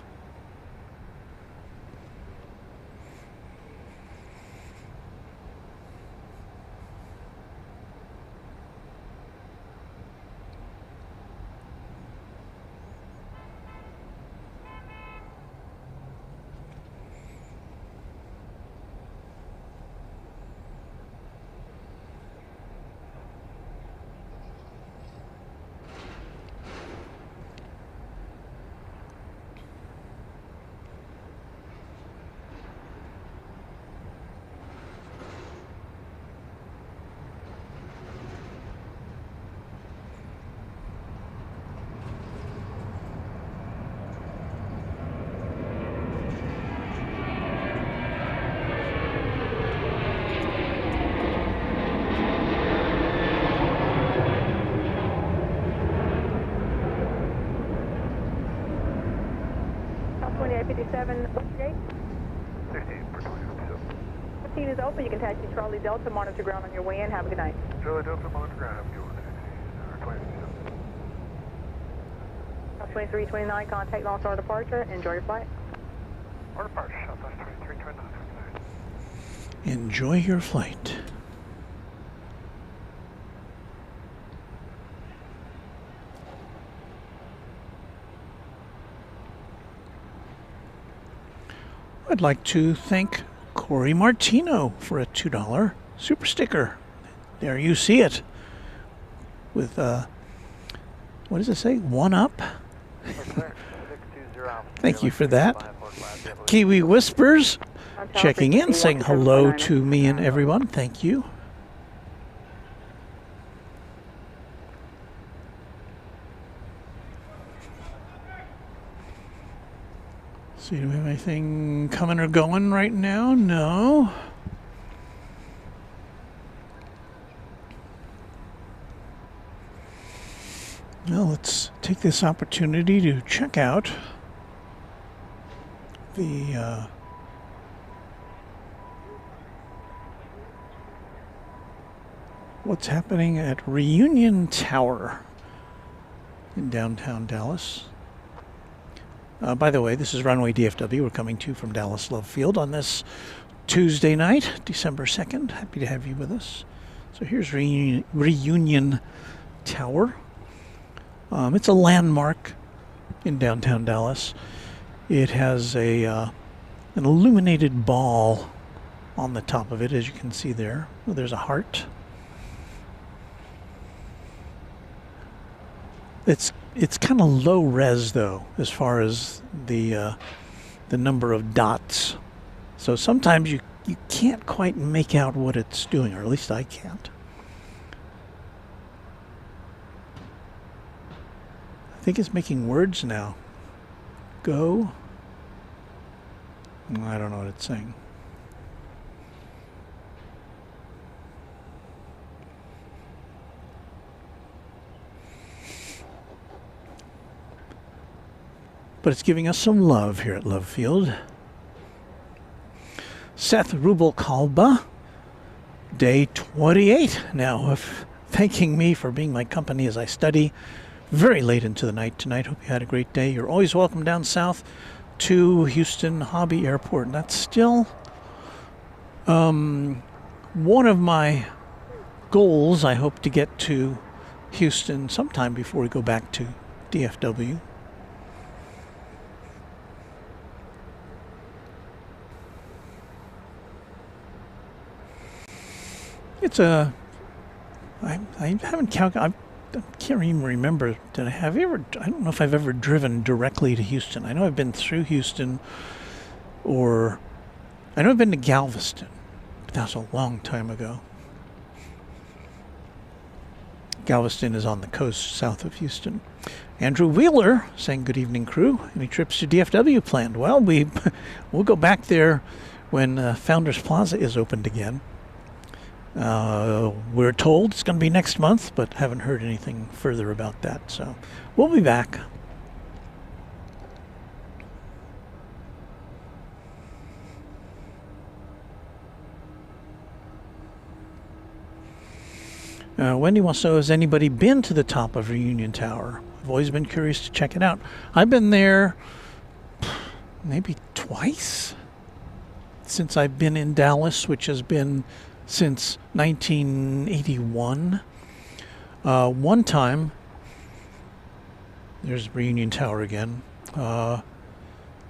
2857, what's the gate? 16 for 2857. 15 is open. You can taxi Charlie Delta, monitor ground on your way in. Have a good night. Charlie Delta, monitor ground, have a good one. 2857. 2329, contact Lone Star departure. Enjoy your flight. Our departure, Southwest 2329. Enjoy your flight. I'd like to thank Corey Martino for a $2 super sticker. There you see it. With, what does it say? One up? Thank you for that. Kiwi Whispers checking in, saying hello to me and everyone. Thank you. See, do we have anything coming or going right now? No. Well, let's take this opportunity to check out the what's happening at Reunion Tower in downtown Dallas. By the way, this is Runway DFW. We're coming to you from Dallas Love Field on this Tuesday night, December 2nd. Happy to have you with us. So here's Reunion Tower. It's a landmark in downtown Dallas. It has an illuminated ball on the top of it, as you can see there. Well, there's a heart. It's kind of low res though, as far as the number of dots. So sometimes you can't quite make out what it's doing, or at least I can't. I think it's making words now. Go. I don't know what it's saying. But it's giving us some love here at Love Field. Seth Rubalcalba, day 28 now of thanking me for being my company as I study very late into the night tonight. Hope you had a great day. You're always welcome down south to Houston Hobby Airport. And that's still one of my goals. I hope to get to Houston sometime before we go back to DFW. It's a, I haven't calculated, I can't even remember, I don't know if I've ever driven directly to Houston. I know I've been through Houston, or I know I've been to Galveston, but that was a long time ago. Galveston is on the coast south of Houston. Andrew Wheeler saying good evening, crew. Any trips to DFW planned? Well, we'll go back there when Founders Plaza is opened again. We're told it's going to be next month, but haven't heard anything further about that. So we'll be back. Wendy wants to know, has anybody been to the top of Reunion Tower? I've always been curious to check it out. I've been there maybe twice since I've been in Dallas, which has been since 1981. One time, there's Reunion Tower again. I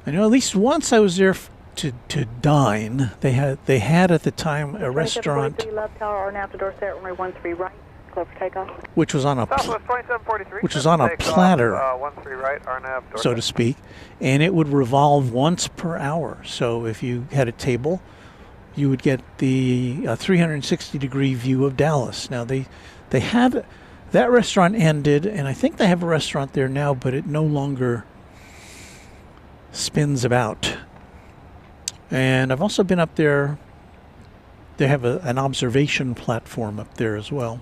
know at least once I was there to dine. They had at the time a restaurant, Love Tower, or now to Dorset, runway 13 right, clear for takeoff. which was on a Southwest 2743. which was on a platter, 13 right, RNAV, Dorset. so to speak, and it would revolve once per hour. So if you had a table, you would get the 360-degree view of Dallas. Now they had that restaurant ended, and I think they have a restaurant there now, but it no longer spins about. And I've also been up there. They have an observation platform up there as well,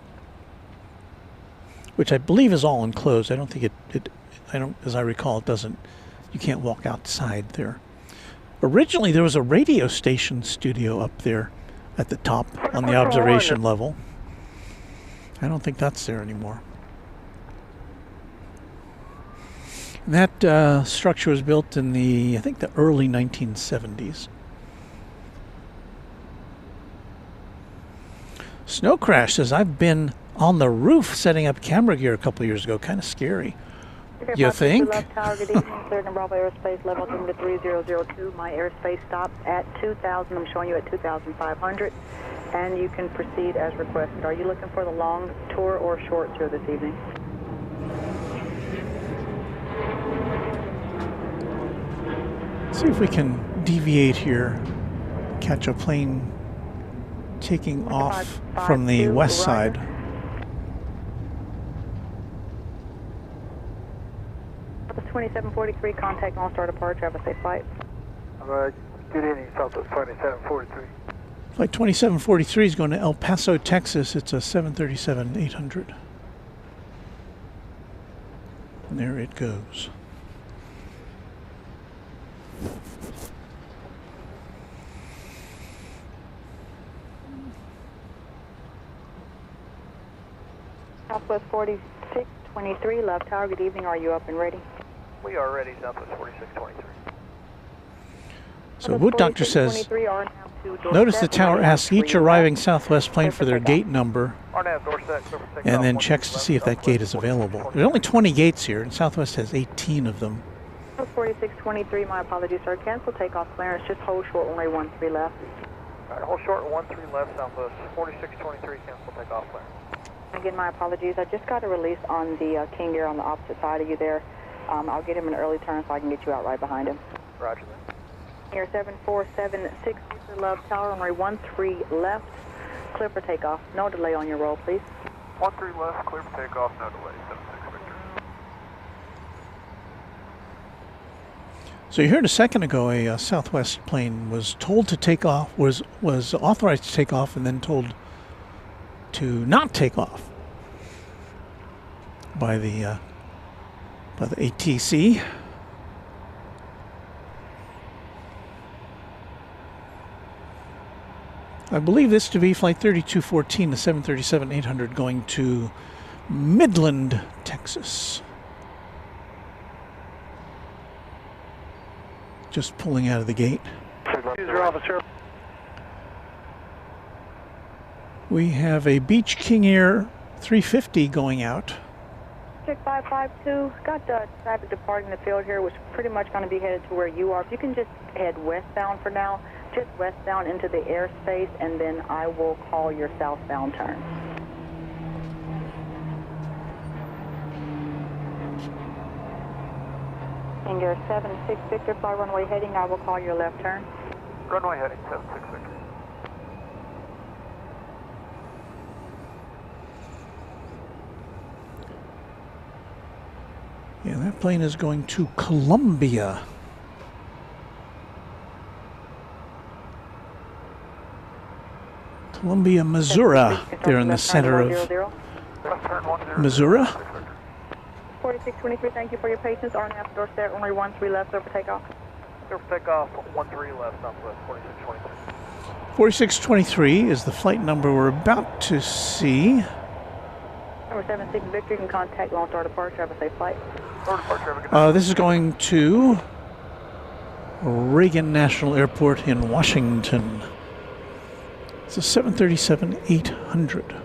which I believe is all enclosed. I don't think it as I recall, it doesn't You can't walk outside there. Originally, there was a radio station studio up there at the top on the observation level. I don't think that's there anymore. And that structure was built in I think the early 1970s. Snow Crash says, I've been on the roof setting up camera gear a couple years ago. Kind of scary. You think? Left tower, good evening. Cleared in Bravo airspace level to 3002. My airspace stops at 2,000. I'm showing you at 2,500. And you can proceed as requested. Are you looking for the long tour or short tour this evening? See if we can deviate here. Catch a plane taking off from the west side. Southwest 2743, contact on start departure. Have a safe flight. Good evening, Southwest 2743. Flight 2743 is going to El Paso, Texas. It's a 737-800. And there it goes. Southwest 4623, left tower, good evening. Are you up and ready? We are ready, Southwest 4623. So Wood Doctor says, notice the tower asks each arriving Southwest plane for their gate number and then checks to see if that gate is available. There's only 20 gates here, and Southwest has 18 of them. 4623, my apologies, sir. Cancel takeoff clearance. Just hold short, runway 13 left. All right, hold short, 13 left, Southwest 4623, cancel takeoff clearance. Again, my apologies. I just got a release on the King Air on the opposite side of you there. I'll get him an early turn so I can get you out right behind him. Roger that. Air 7476, love tower, runway 13 left. Clear for takeoff. No delay on your roll, please. 13 left, clear for takeoff, no delay, 76 Victor. So you heard a second ago a Southwest plane was told to take off, was authorized to take off, and then told to not take off by the ATC. I believe this to be Flight 3214, the 737-800 going to Midland, Texas. Just pulling out of the gate. User officer. We have a Beach King Air 350 going out. Check 552, got traffic departing the field here, which is pretty much going to be headed to where you are. If you can just head westbound for now, just westbound into the airspace, and then I will call your southbound turn. And your 76 Victor, fly runway heading, I will call your left turn. Runway heading, 76 Victor. Yeah, that plane is going to Columbia. Columbia, Missouri. They're in the center of Missouri. 4623, thank you for your patience. RNAV doorstep, runway 13 left, clear for takeoff. Clear for takeoff, 13 left, Southwest 4623. 4623 is the flight number we're about to see. Number 76 Victor, you can contact Lone Star Departure. Have a safe flight. This is going to Reagan National Airport in Washington. It's a 737-800.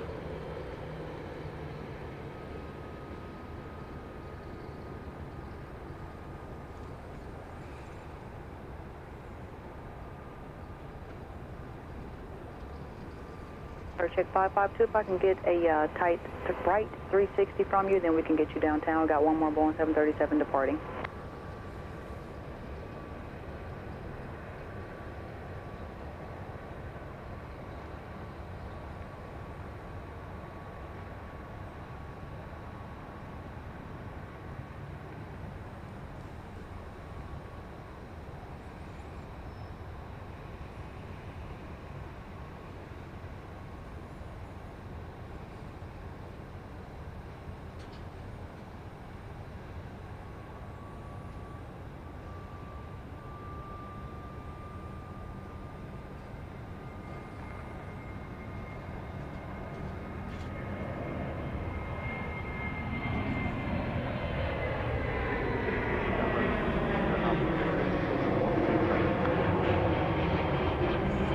Check 552. If I can get a tight right 360 from you, then we can get you downtown. We've got one more Boeing 737 departing.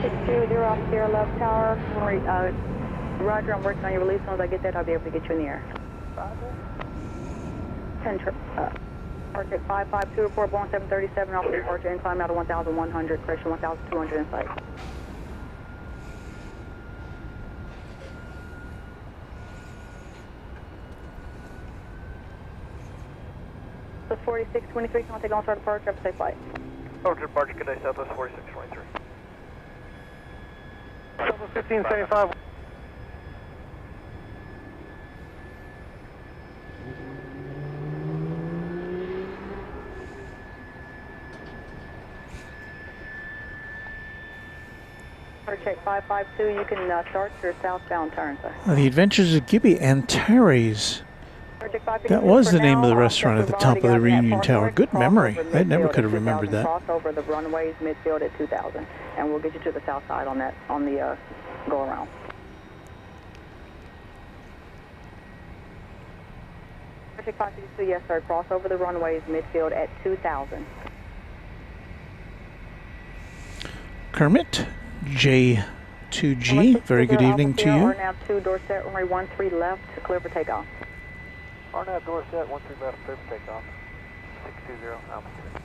620 off Sierra Love Tower. Roger, I'm working on your release. As soon as I get that, I'll be able to get you in the air. 10 Arctic 552, report Boeing 737 off the departure and climb out of 1,100, correction 1,200 in sight. So 4623, contact on start departure, have a safe flight. Over to departure, good day, Southwest 4623. Southwest 1575. Check 552, you can start your southbound turn, sir. The Adventures of Gibby and Terry's. That was the name of the restaurant at the top of the Reunion Tower. Good memory. I never could have remembered that. Cross over the runways midfield at 2000, and we'll get you to the south side on that, on the go around. Check 552, yes sir, cross over the runways midfield at 2000. Kermit, J2G, very good evening to you. RNAV 2, door set, runway 13 left, clear for takeoff. RNAV door set, 13 left, clear for takeoff. 620, altitude.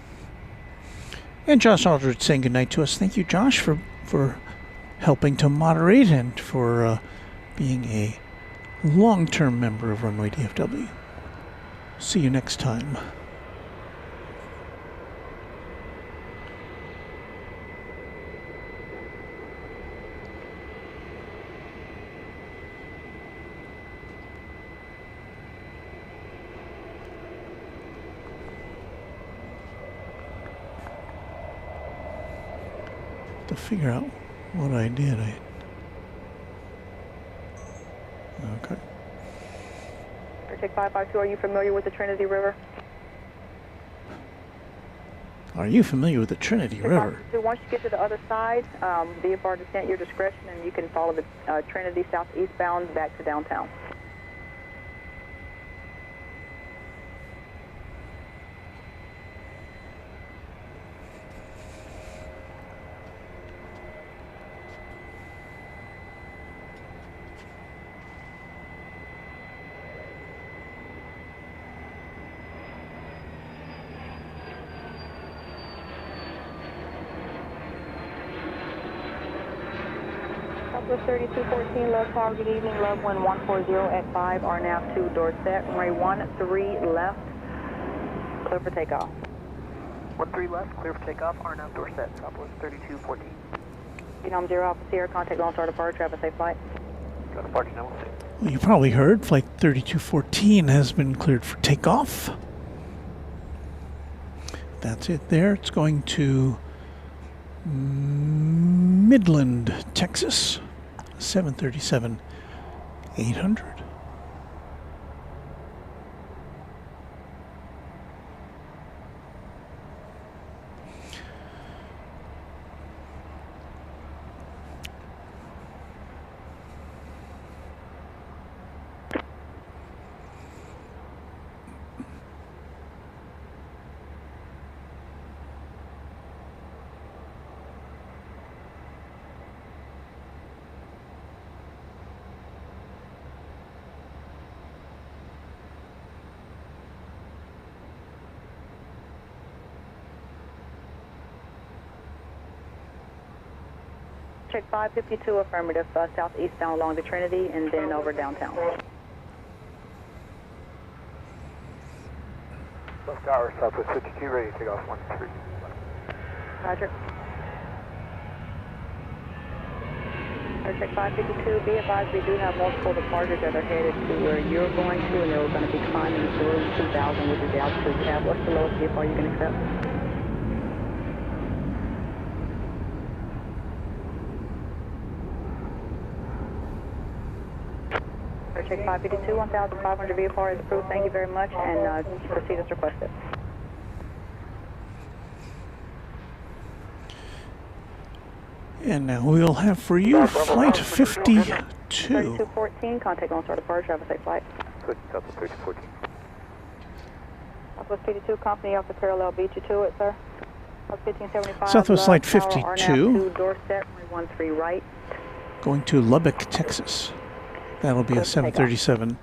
And Josh Aldridge saying goodnight to us. Thank you, Josh, for helping to moderate and for being a long-term member of Runway DFW. See you next time. To figure out what I did. Okay. Check 552, are you familiar with the Trinity River? Are you familiar with the Trinity River? Once you get to the other side, VFR descent your discretion, and you can follow the Trinity southeastbound back to downtown. Southwest 3214, love tower, good evening, love wind 140 at 5, RNAV 2, door set, runway 13 left, clear for takeoff. 13 left, clear for takeoff, RNAV door set, Southwest 3214. Vietnam 0 Alpha Sierra, contact Lone Star departure, have a safe flight. Go departure now, we'll see. Well, you probably heard Flight 3214 has been cleared for takeoff. That's it there. It's going to Midland, Texas, 737-800. Check 552, affirmative, southeastbound along the Trinity, and then over downtown. Left tower, Southwest 52, ready to take off 13. Roger. Check 552, be advised we do have multiple departures that are headed to where you're going to, and they're going to be climbing through 2000, which is the altitude cap. What's the lowest VFR you can accept? Check 552, 1,500 VFR is approved. Thank you very much, and proceed as requested. And now we'll have for you Flight 52. 3214, contact Lone Star departure. Have a safe flight. Southwest 3214. Southwest 52, company Alpha Parallel, beat you to it, sir. Southwest Flight 52. Dorset, 13 right. Going to Lubbock, Texas. That'll be a 737-700.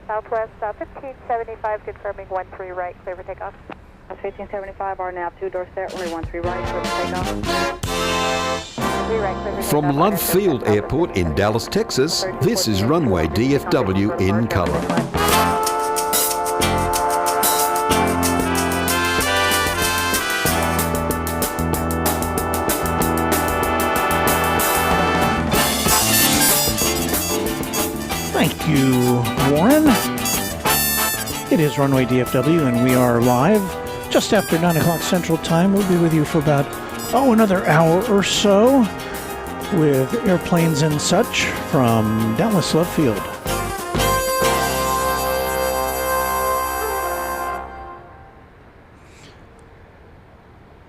Southwest 1575, confirming 13 right, clear for takeoff. 1575, RNAV 2 Dorset, runway 13 right, clear for takeoff. 3 right, clear for takeoff. From Love Field Airport in Dallas, Texas, this is Runway DFW in color. Thank you, Warren. It is Runway DFW, and we are live just after 9 o'clock Central Time. We'll be with you for about, another hour or so with airplanes and such from Dallas Love Field.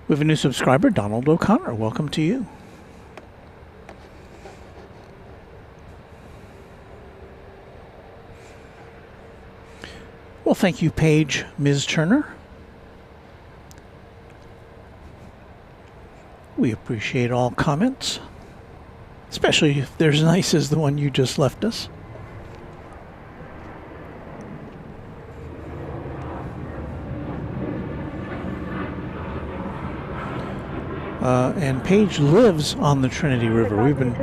We have a new subscriber, Donald O'Connor. Welcome to you. Well, thank you, Paige, Ms. Turner. We appreciate all comments, especially if they're as nice as the one you just left us. And Paige lives on the Trinity River. We've been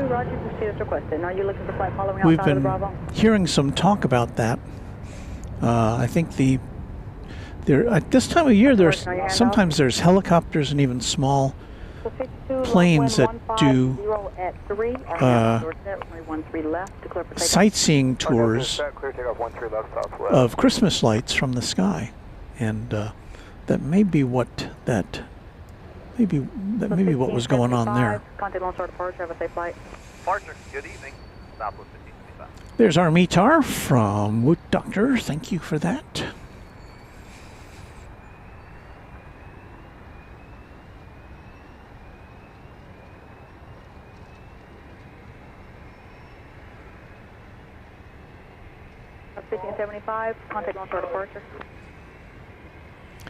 hearing some talk about that. I think at this time of year, sometimes there's helicopters and even small planes that do sightseeing tours of Christmas lights from the sky, and that may be what was going on there. Partner, good evening. Southwest 1525. There's our METAR from Woot Doctor. Thank you for that. Contact long-short departure.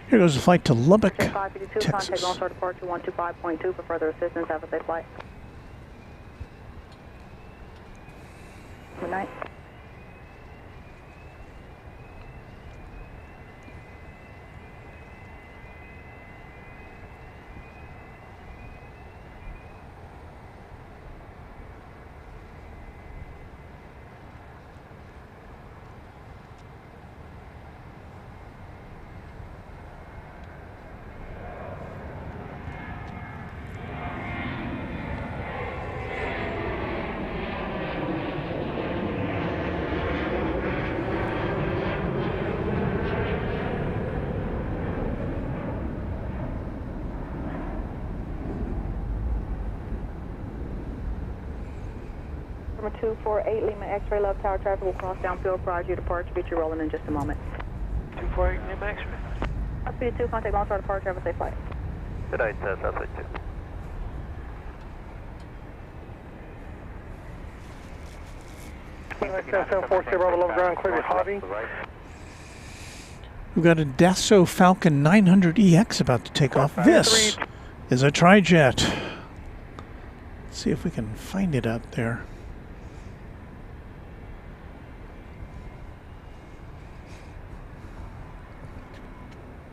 Here goes the flight to Lubbock, Texas. Contact long-short departure 125.2 for further assistance. Have a safe flight. Good night. Number 248 Lima X-ray, Love Tower traffic will cross downfield prior to your departure. Get you rolling in just a moment. 248 Lima X-ray. Speed 2, contact long-short departure. Have a safe flight. Good night, Southwest 2. 740 Bravo, Love ground, clear your hobby. We've got a Dassault Falcon 900EX about to take off. This is a tri-jet. Let's see if we can find it out there.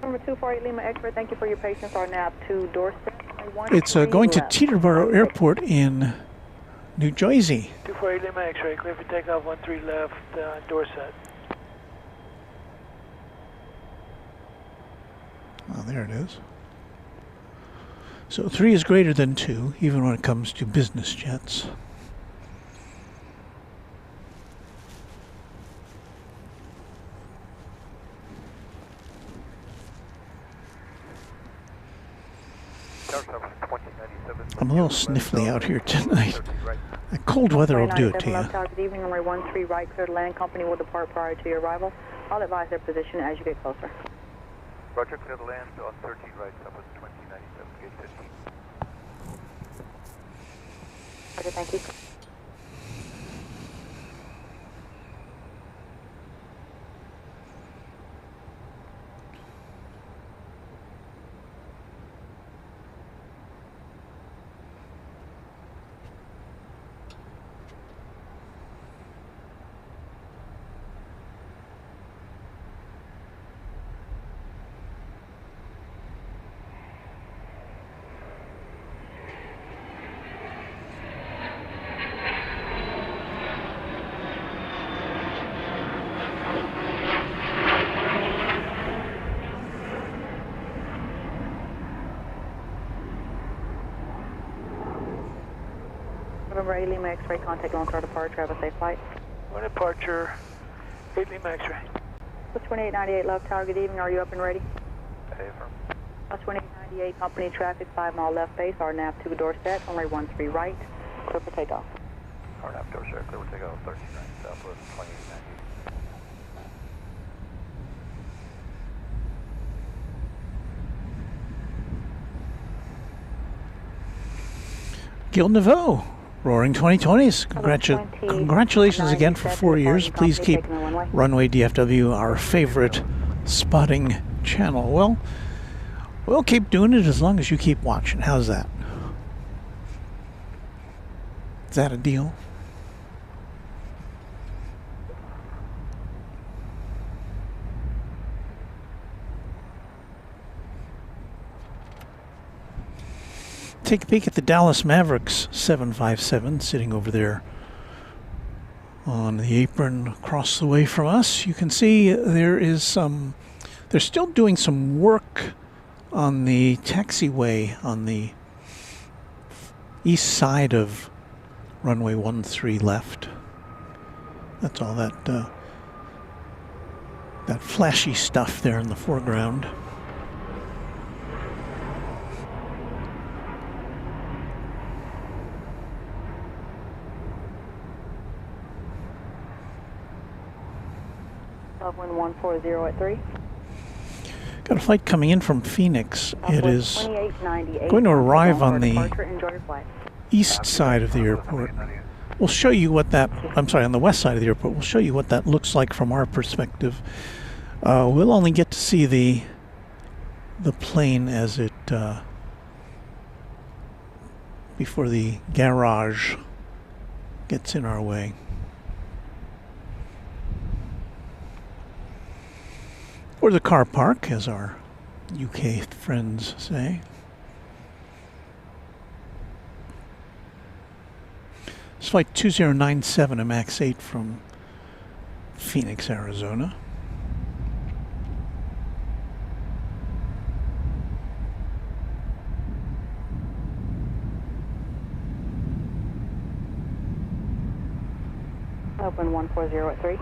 Number 248 Lima X-ray, thank you for your patience. Our nav to Dorset. It's going to Teterboro Airport in New Jersey. 248 Lima X-ray, clear for takeoff 13 left, Dorset. Oh, there it is. So 3 is greater than 2, even when it comes to business jets. I'm a little sniffly out here tonight. Cold weather will do it to you. Good evening, runway 13 right, cleared land. Company will depart prior to your arrival. I'll advise their position as you get closer. Roger, clear the land on 13 right, Southwest 2097, gate 15. Okay, thank you. November 8 Lima X-ray, contact Lone Star departure, have a safe flight. One departure, 8 Lima X-ray. Plus 2898 Love Tower, good evening, are you up and ready? Affirm. Plus 2898 company traffic, 5 mile left base, RNAV 2 door set, only 13 right, clear for takeoff. RNAV door set, clear for takeoff, 13 right, Southwest 2898. Gil Neveau, Roaring 2020s. Congratulations again for 4 years. Please keep Runway DFW our favorite spotting channel. Well, we'll keep doing it as long as you keep watching. How's that? Is that a deal? Take a peek at the Dallas Mavericks 757 sitting over there on the apron across the way from us. You can see there is some, they're still doing some work on the taxiway on the east side of runway 13 left. That's all that that flashy stuff there in the foreground. Wind 140 at 3. Got a flight coming in from Phoenix. It is going to arrive on the east side of the airport. We'll show you what that, I'm sorry, on the west side of the airport. We'll show you what that looks like from our perspective. We'll only get to see the plane as it, before the garage gets in our way. Or the car park, as our UK friends say. It's flight 2097, a MAX 8 from Phoenix, Arizona. Open 140 at 3.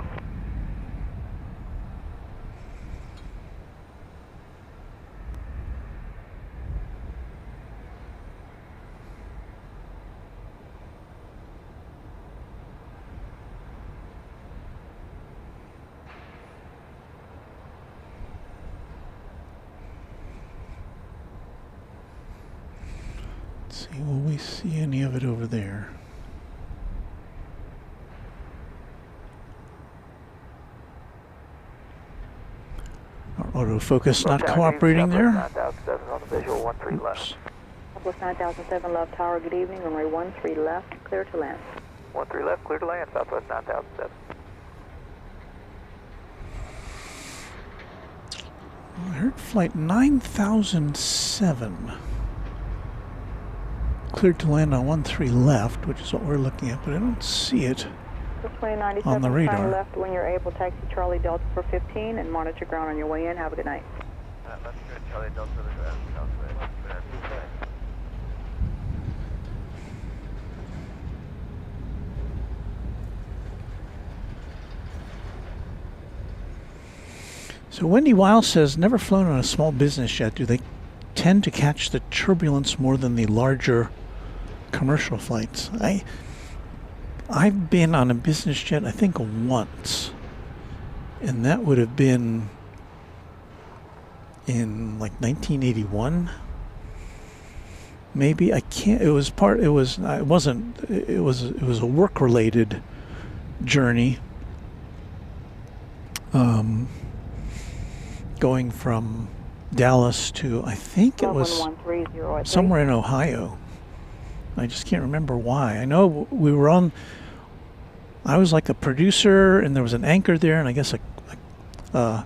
See, will we see any of it over there? Our autofocus not cooperating there. 9007 on the visual, 13 left. Southwest 9007 Love Tower, good evening, runway 13 left, clear to land. 13 left, clear to land, Southwest 9007. I heard flight 9007. Cleared to land on 13 left, which is what we're looking at, but I don't see it on the radar. Turn left when you're able, taxi Charlie Delta for 15 and monitor ground on your way in. Have a good night. That's good, Charlie Delta, So Wendy Weil says, never flown on a small business jet. Do they tend to catch the turbulence more than the larger commercial flights? I've been on a business jet, I think, once, and that would have been in like 1981, maybe. I can't. It was a work-related journey, going from Dallas to, I think it was somewhere in Ohio. I just can't remember why. I know we were on, I was like a producer, and there was an anchor there, and I guess a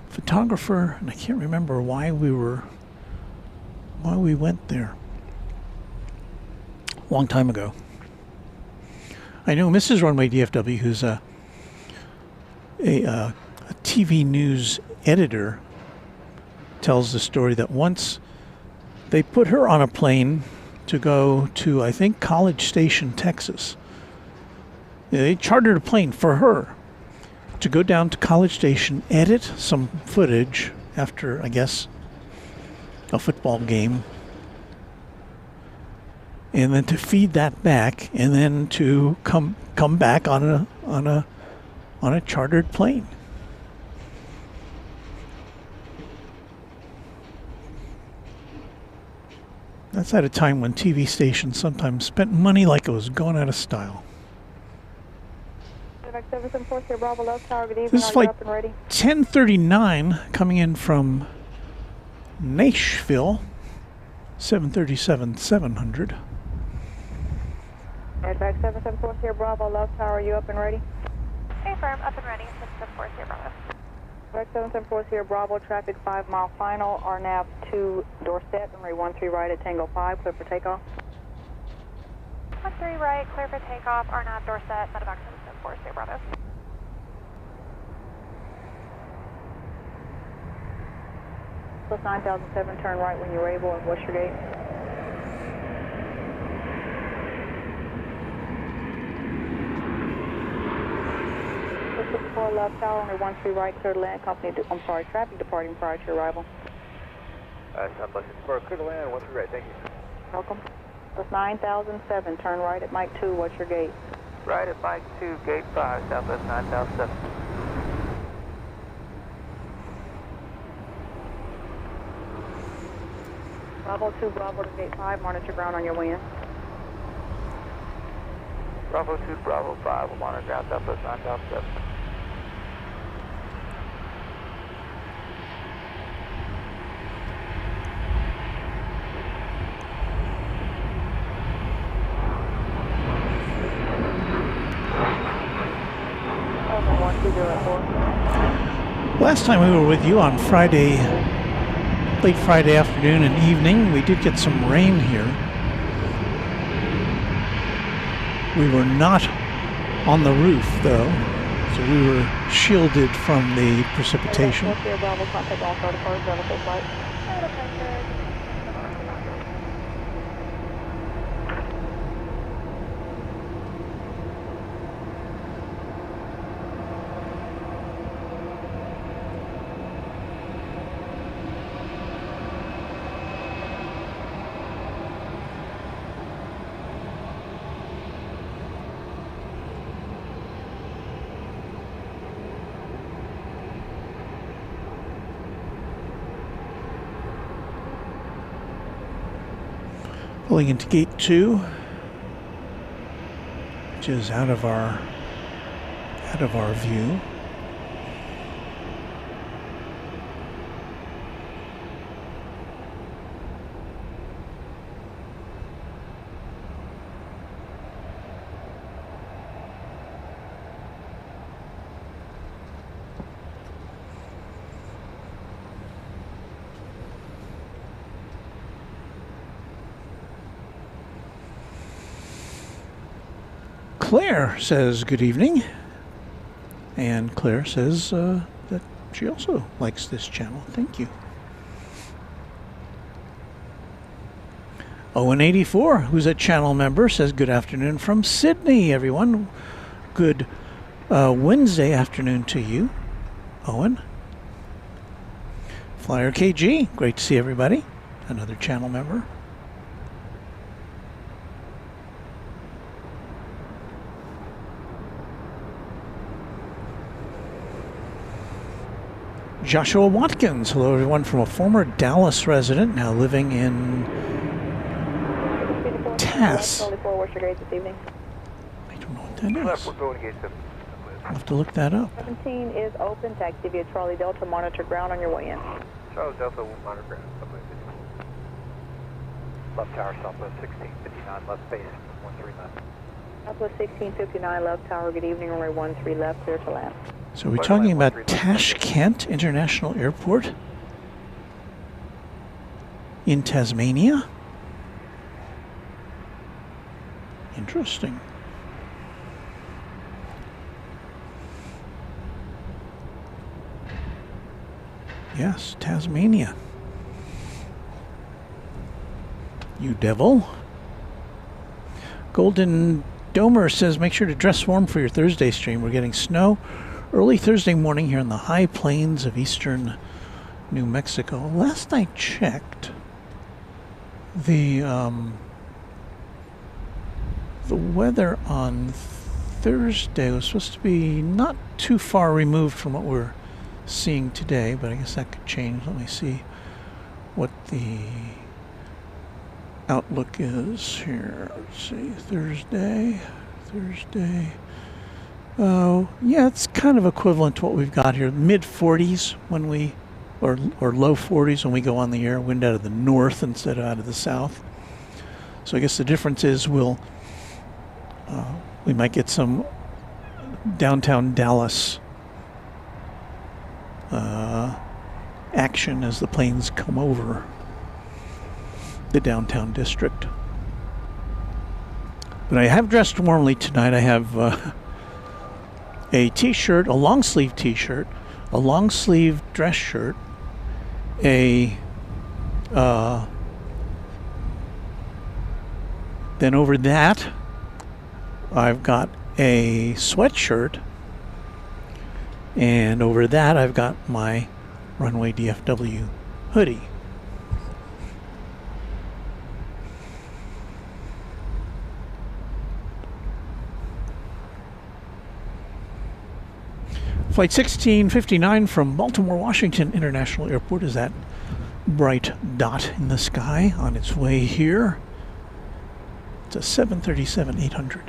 photographer, and I can't remember why we went there. Long time ago. I know Mrs. Runway DFW, who's a TV news editor, tells the story that once they put her on a plane to go to, I think, College Station, Texas. They chartered a plane for her to go down to College Station, edit some footage after, I guess, a football game, and then to feed that back, and then to come back on a chartered plane. That's at a time when TV stations sometimes spent money like it was going out of style. This is flight 1039 coming in from Nashville, 737-700. Airback 774 here, Bravo, Love Tower, are you up and ready? Confirm, up and ready, 774 here, Bravo. Airback 774 here, Bravo, traffic 5 mile final, RNAV 2 Dorset, runway 13 right at Tango 5, clear for takeoff. 13 right, clear for takeoff, RNAV Dorset, medevac 774 here, Bravo. Plus 9007, turn right when you're able, and what's your gate? Plus 54 left tower, only 13 right, clear to land, traffic departing prior to your arrival. Southwest for clear to land, 13 right, thank you. Welcome. Plus 9007, turn right at Mike 2, what's your gate? Right at Mike 2, gate 5, Southwest 9007. Bravo 2, Bravo to gate 5, monitor ground on your way in. Bravo 2, Bravo 5, we'll monitor ground, Southwest 9007. Last time we were with you on Friday, late Friday afternoon and evening, we did get some rain here. We were not on the roof though, so we were shielded from the precipitation. Pulling into gate 2, which is out of our view. Claire says good evening, and Claire says that she also likes this channel. Thank you. Owen84, who's a channel member, says good afternoon from Sydney, everyone. Good Wednesday afternoon to you, Owen. Flyer KG, great to see everybody. Another channel member. Joshua Watkins, hello everyone, from a former Dallas resident, now living in Tass. I don't know what that is. I'll have to look that up. 17 is open, taxi via Charlie Delta, monitor ground on your way in. Charlie Delta, monitor ground, left tower, Southwest 1659, left base, 13 left. Southwest 1659, left tower, good evening, runway 13 left, clear to land. So are we talking about Tashkent International Airport in Tasmania? Interesting. Yes, Tasmania. You devil. Golden Domer says, make sure to dress warm for your Thursday stream. We're getting snow early Thursday morning here in the high plains of eastern New Mexico. Last I checked, the weather on Thursday was supposed to be not too far removed from what we're seeing today, but I guess that could change. Let me see what the outlook is here. Let's see, Thursday. Oh, yeah, it's kind of equivalent to what we've got here. Mid 40s when we, or low 40s when we go on the air. Wind out of the north instead of out of the south. So I guess the difference is we might get some downtown Dallas action as the planes come over the downtown district. But I have dressed warmly tonight. I have a t-shirt, a long sleeve t-shirt, a long sleeve dress shirt, then over that I've got a sweatshirt, and over that I've got my Runway DFW hoodie. Flight 1659 from Baltimore Washington International Airport is that bright dot in the sky on its way here. It's a 737-800.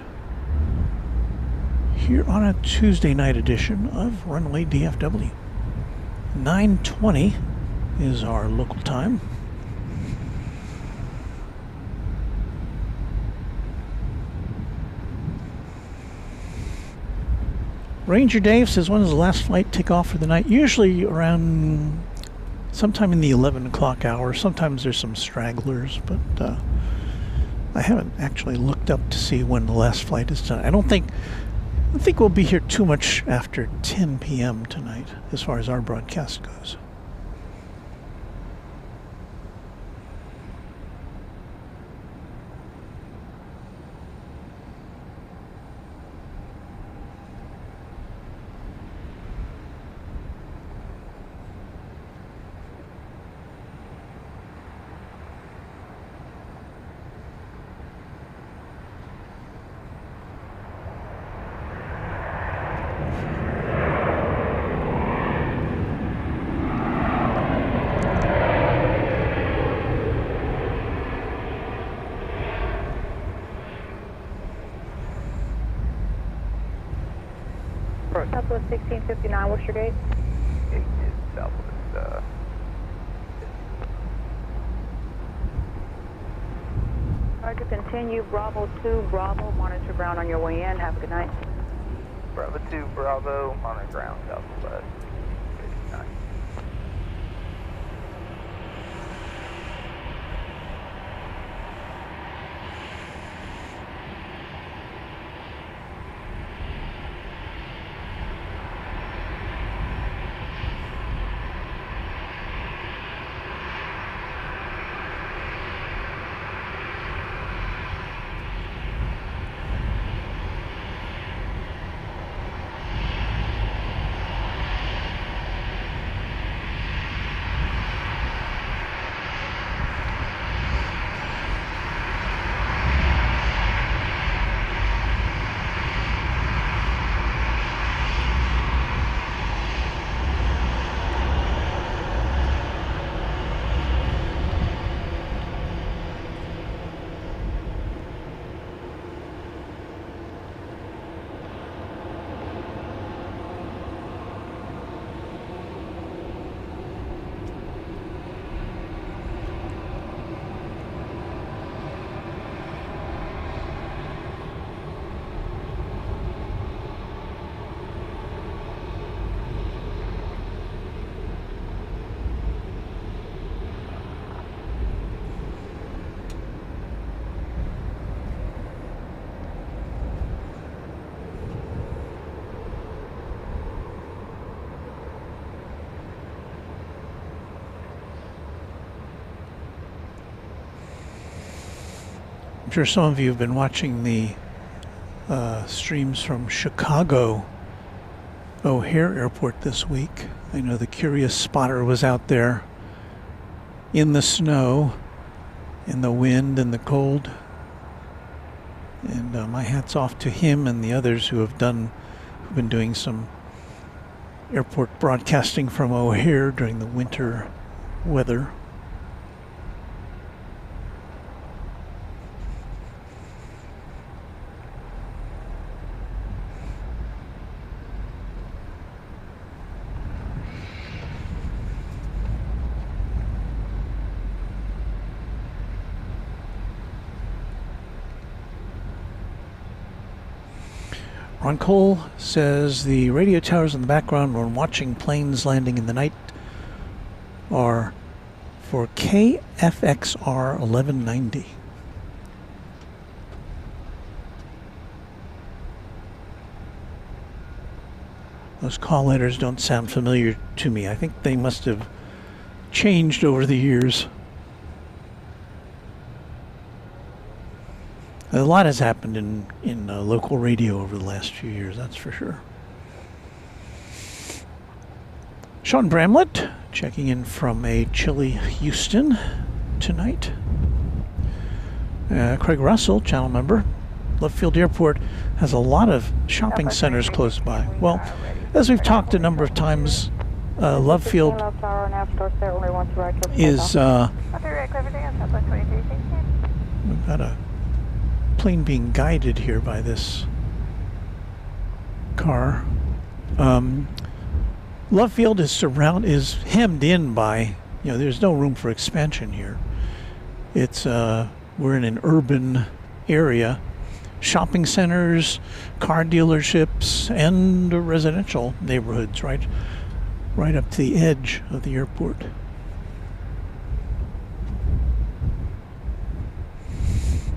Here on a Tuesday night edition of Runway DFW. 9:20 is our local time. Ranger Dave says, when does the last flight take off for the night? Usually around sometime in the 11 o'clock hour. Sometimes there's some stragglers, but I haven't actually looked up to see when the last flight is done. I don't think we'll be here too much after 10 p.m. tonight, as far as our broadcast goes. Southwest 1659, what's your gate? Gate is Southwest. Roger, continue. Bravo 2, Bravo. Monitor ground on your way in. Have a good night. Bravo 2, Bravo, monitor ground, Southwest. 59. I'm sure some of you have been watching the streams from Chicago O'Hare Airport this week. I know the Curious Spotter was out there in the snow, in the wind and the cold. And my hat's off to him and the others who've been doing some airport broadcasting from O'Hare during the winter weather. Ron Cole says the radio towers in the background when watching planes landing in the night are for KFXR 1190. Those call letters don't sound familiar to me. I think they must have changed over the years. A lot has happened in local radio over the last few years, that's for sure. Sean Bramlett checking in from a chilly Houston tonight. Craig Russell, channel member. Love Field Airport has a lot of shopping centers close by. Well, as we've talked a number of times, Love Field is... we've got a plane being guided here by this car. Love Field is hemmed in by, there's no room for expansion here. It's we're in an urban area, shopping centers, car dealerships, and residential neighborhoods right up to the edge of the airport.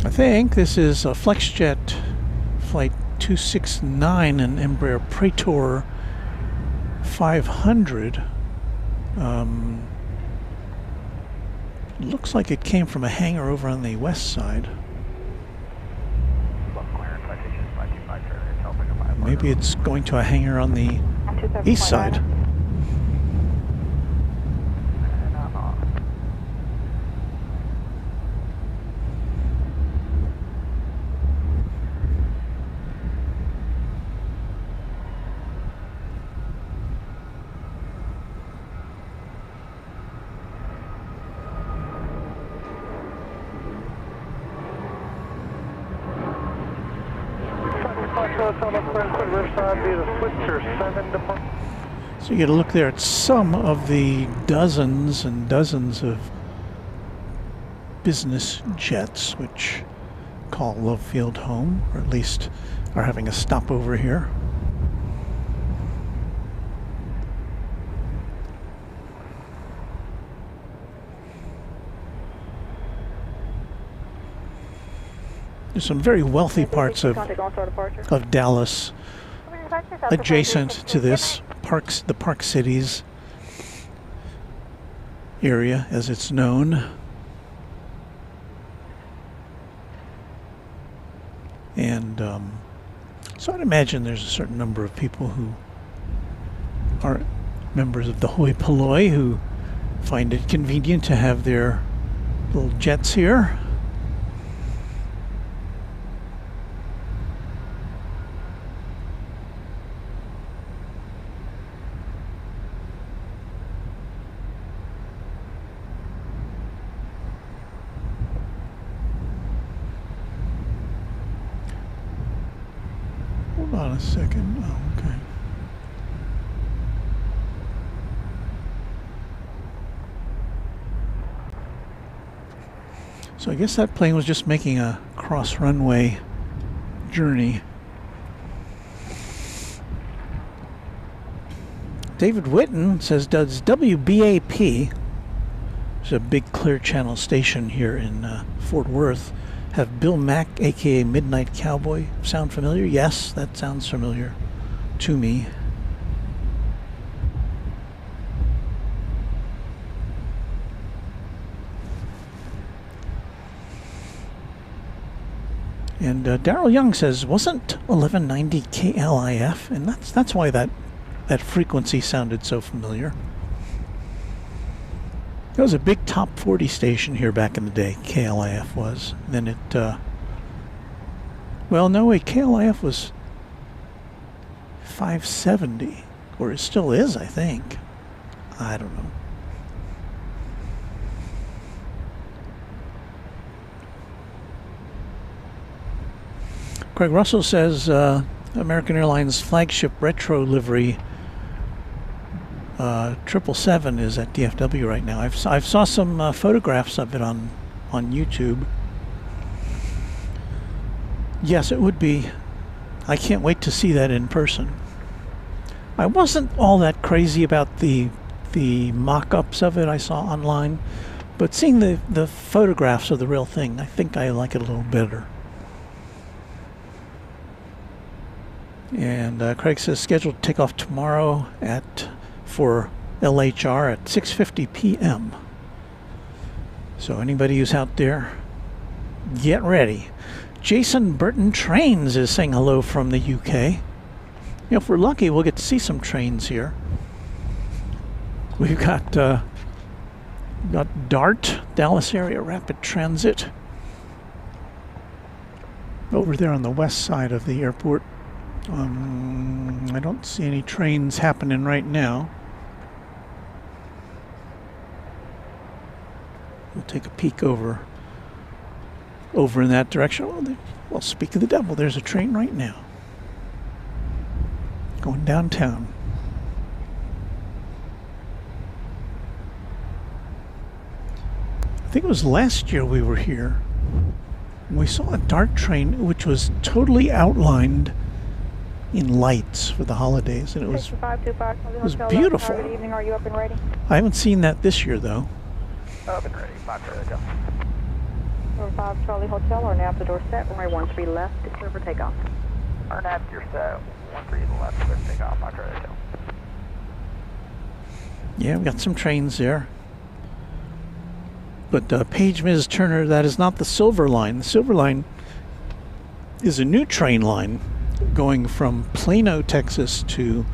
I think this is a FlexJet flight 269 and Embraer Praetor 500. Looks like it came from a hangar over on the west side. Maybe it's going to a hangar on the east side. So you get a look there at some of the dozens and dozens of business jets which call Love Field home, or at least are having a stopover here. There's some very wealthy parts of Dallas adjacent to this, the Park Cities area as it's known. And so I'd imagine there's a certain number of people who are members of the hoi polloi who find it convenient to have their little jets here. Hold on a second. Oh, okay. So I guess that plane was just making a cross-runway journey. David Whitten says, does WBAP, which is a big Clear Channel station here in Fort Worth, have Bill Mack, aka Midnight Cowboy, sound familiar? Yes, that sounds familiar to me. And Daryl Young says, wasn't 1190 KLIF? And that's why that frequency sounded so familiar. It was a big top 40 station here back in the day, KLIF was. Then it, well, no, wait, KLIF was 570, or it still is, I think. I don't know. Craig Russell says American Airlines flagship retro livery 777 is at DFW right now. I've saw some photographs of it on YouTube. Yes, it would be. I can't wait to see that in person. I wasn't all that crazy about the mock-ups of it I saw online, but seeing the photographs of the real thing, I think I like it a little better. And Craig says scheduled to take off tomorrow for LHR at 6:50 p.m. So anybody who's out there, get ready. Jason Burton Trains is saying hello from the UK. If we're lucky, we'll get to see some trains here. We've got DART, Dallas Area Rapid Transit, over there on the west side of the airport. I don't see any trains happening right now. We'll take a peek over in that direction. Well, speak of the devil, there's a train right now going downtown. I think it was last year we were here. We saw a DART train which was totally outlined in lights for the holidays, and it was beautiful. Good evening, are you up and ready? I haven't seen that this year though. Up and ready, 5 Charlie Hotel. Number 5 Charlie Hotel, or now the door set, runway 13 left, clear for takeoff. Or nav your set, 13 left, clear for takeoff, 5 Charlie Hotel. Yeah, we got some trains there. But Page Ms. Turner, that is not the Silver Line. The Silver Line is a new train line going from Plano, Texas to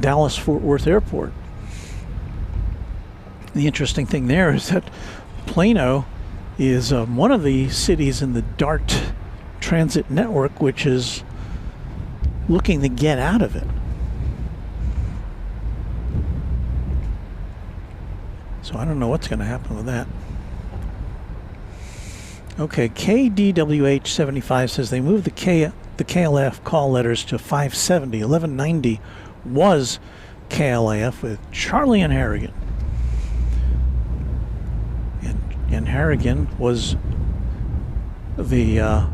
Dallas-Fort Worth Airport. The interesting thing there is that Plano is one of the cities in the DART transit network which is looking to get out of it. So I don't know what's going to happen with that. Okay, KDWH75 says they moved the KLF call letters to 570. 1190 was KLF with Charlie and Harrigan. And Harrigan was the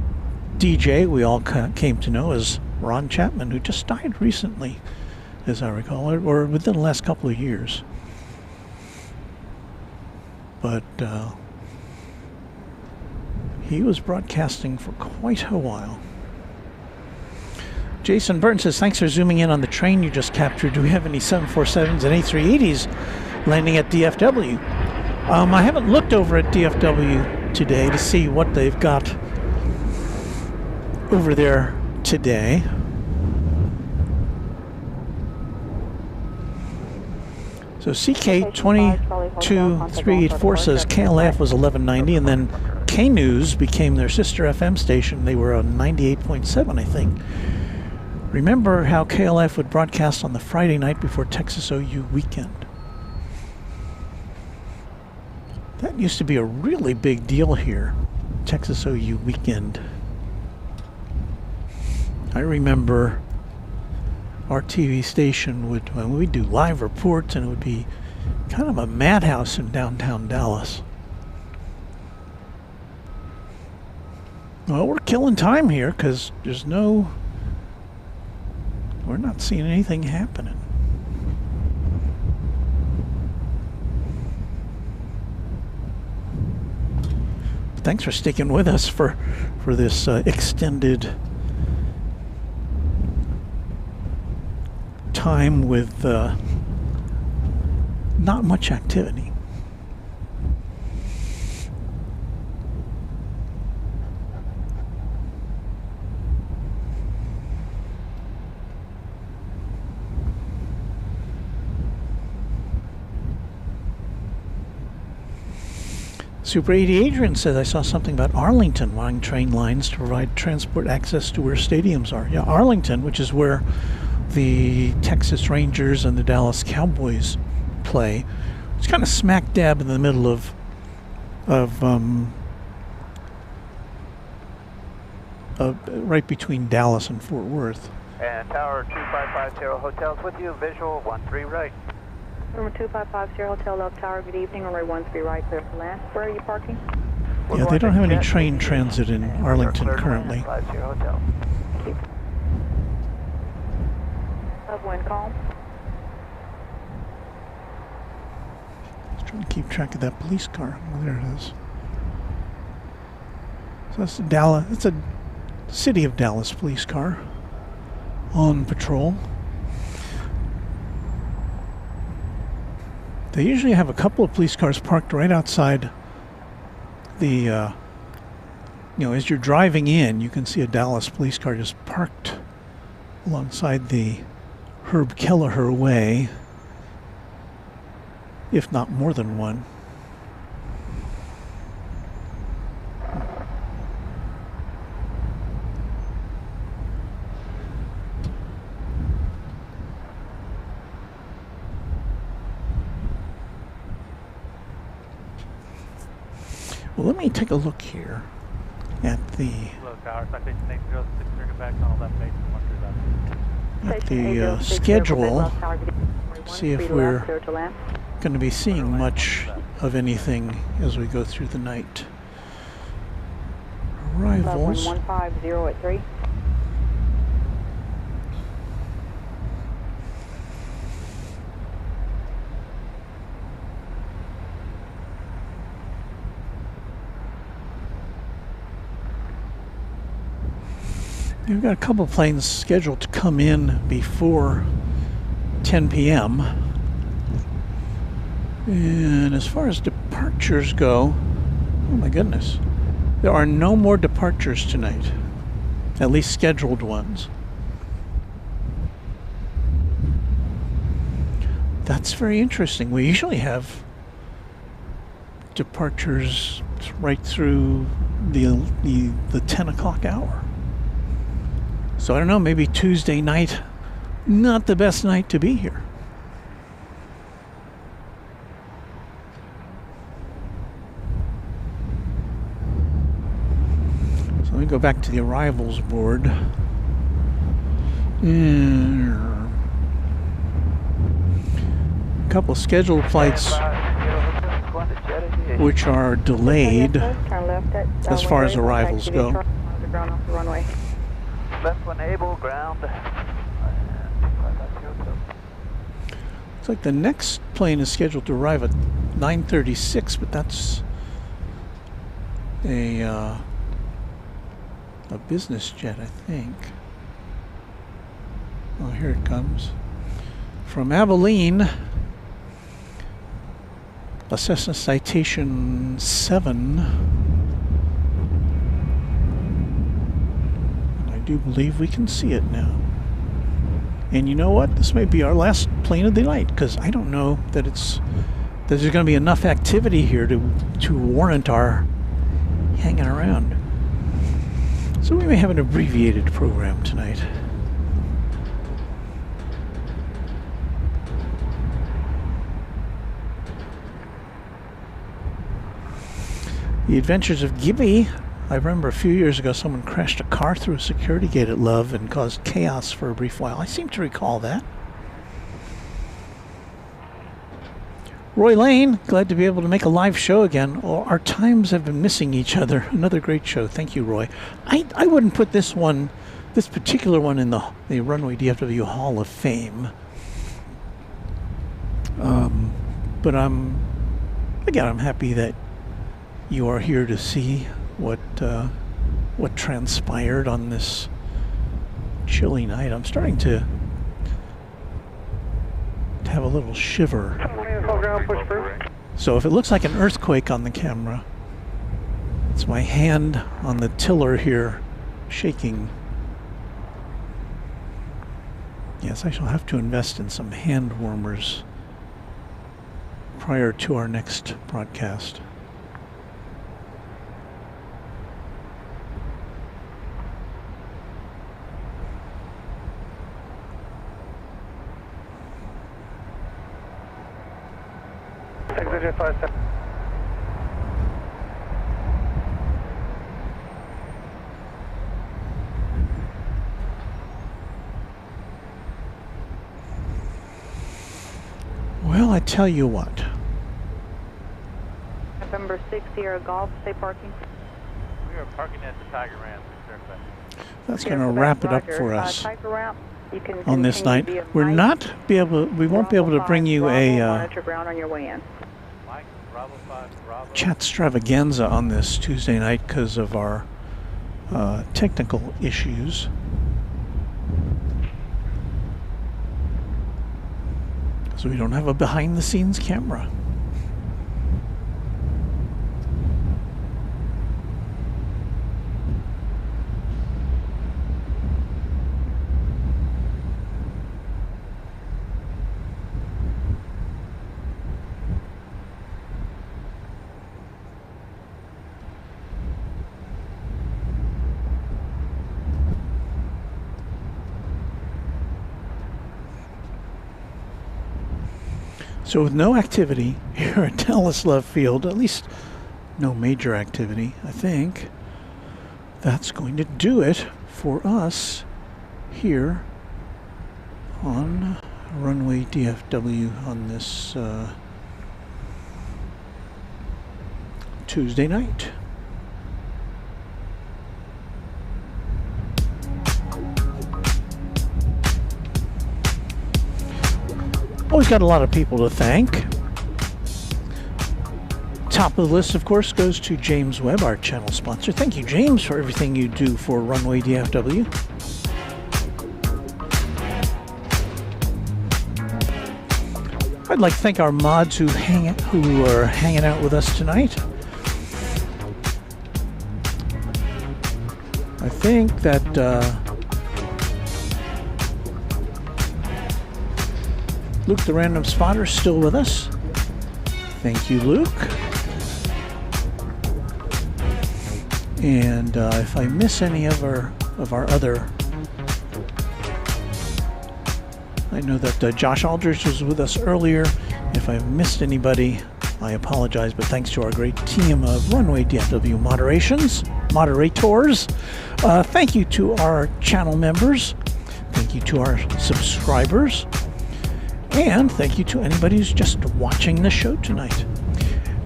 DJ we all came to know as Ron Chapman, who just died recently, as I recall, or within the last couple of years. But he was broadcasting for quite a while. Jason Burton says, thanks for zooming in on the train you just captured. Do we have any 747s and A380s landing at DFW? I haven't looked over at DFW today to see what they've got over there today. So CK22384 says KLF was 1190, and then K-News became their sister FM station. They were on 98.7, I think. Remember how KLF would broadcast on the Friday night before Texas OU weekend? That used to be a really big deal here, Texas OU weekend. I remember our TV station would, when we'd do live reports, and it would be kind of a madhouse in downtown Dallas. Well, we're killing time here because we're not seeing anything happening. Thanks for sticking with us for this extended time with not much activity. Super 80 Adrian says, I saw something about Arlington wanting train lines to provide transport access to where stadiums are. Yeah, Arlington, which is where the Texas Rangers and the Dallas Cowboys play. It's kind of smack dab in the middle of right between Dallas and Fort Worth. And Tower 2550 Hotels with you, visual 13 right. Number 2550 Hotel Love Tower, good evening. Runway 13 right, clear for land. Where are you parking? Yeah, they don't have any train transit in Arlington currently. Hotel. Upwind calm. Just trying to keep track of that police car. Oh, there it is. So that's Dallas. It's a City of Dallas police car on patrol. They usually have a couple of police cars parked right outside the, as you're driving in, you can see a Dallas police car just parked alongside the Herb Kelleher Way, if not more than one. Well, let me take a look here at the schedule, see if we're going to be seeing much of anything as we go through the night. Arrivals. 150 at 3. We've got a couple of planes scheduled to come in before 10 p.m. And as far as departures go, oh my goodness, there are no more departures tonight, at least scheduled ones. That's very interesting. We usually have departures right through the 10 o'clock hour. So I don't know, maybe Tuesday night, not the best night to be here. So let me go back to the arrivals board. A couple scheduled flights which are delayed as far as arrivals go. Left one able, ground. Looks like the next plane is scheduled to arrive at 9:36, but that's a business jet, I think. Oh, here it comes. From Abilene, a Cessna Citation 7. I do believe we can see it now. And you know what? This may be our last plane of the night, because I don't know that there's going to be enough activity here to warrant our hanging around. So we may have an abbreviated program tonight. The Adventures of Gibby. I remember a few years ago someone crashed a car through a security gate at Love and caused chaos for a brief while. I seem to recall that. Roy Lane, glad to be able to make a live show again. Oh, our times have been missing each other. Another great show. Thank you, Roy. I wouldn't put this particular one in the Runway DFW Hall of Fame. But I'm happy that you are here to see what transpired on this chilly night. I'm starting to have a little shiver. So if it looks like an earthquake on the camera, it's my hand on the tiller here shaking. Yes, I shall have to invest in some hand warmers prior to our next broadcast. Exit 57. Well, I tell you what. November 6 Sierra Golf, stay parking. We are parking at the Tiger Ramp. That's going to wrap it up for us Tiger Ramp, you can on this continue night. via We Mike, won't be able to bring you Bravo, a monitor ground on your way in. Mike, Bravo 5, Bravo. chat extravaganza on this Tuesday night because of our technical issues. So we don't have a behind-the-scenes camera. So with no activity here at Dallas Love Field, at least no major activity, I think that's going to do it for us here on Runway DFW on this Tuesday night. Always got a lot of people to thank. Top of the list, of course, goes to James Webb, our channel sponsor. Thank you, James, for everything you do for Runway DFW. I'd like to thank our mods who are hanging out with us tonight. I think that Luke the Random Spotter is still with us. Thank you, Luke. And if I miss any of our other, I know that Josh Aldridge was with us earlier. If I've missed anybody, I apologize, but thanks to our great team of Runway DFW moderators. Thank you to our channel members. Thank you to our subscribers. And thank you to anybody who's just watching the show tonight.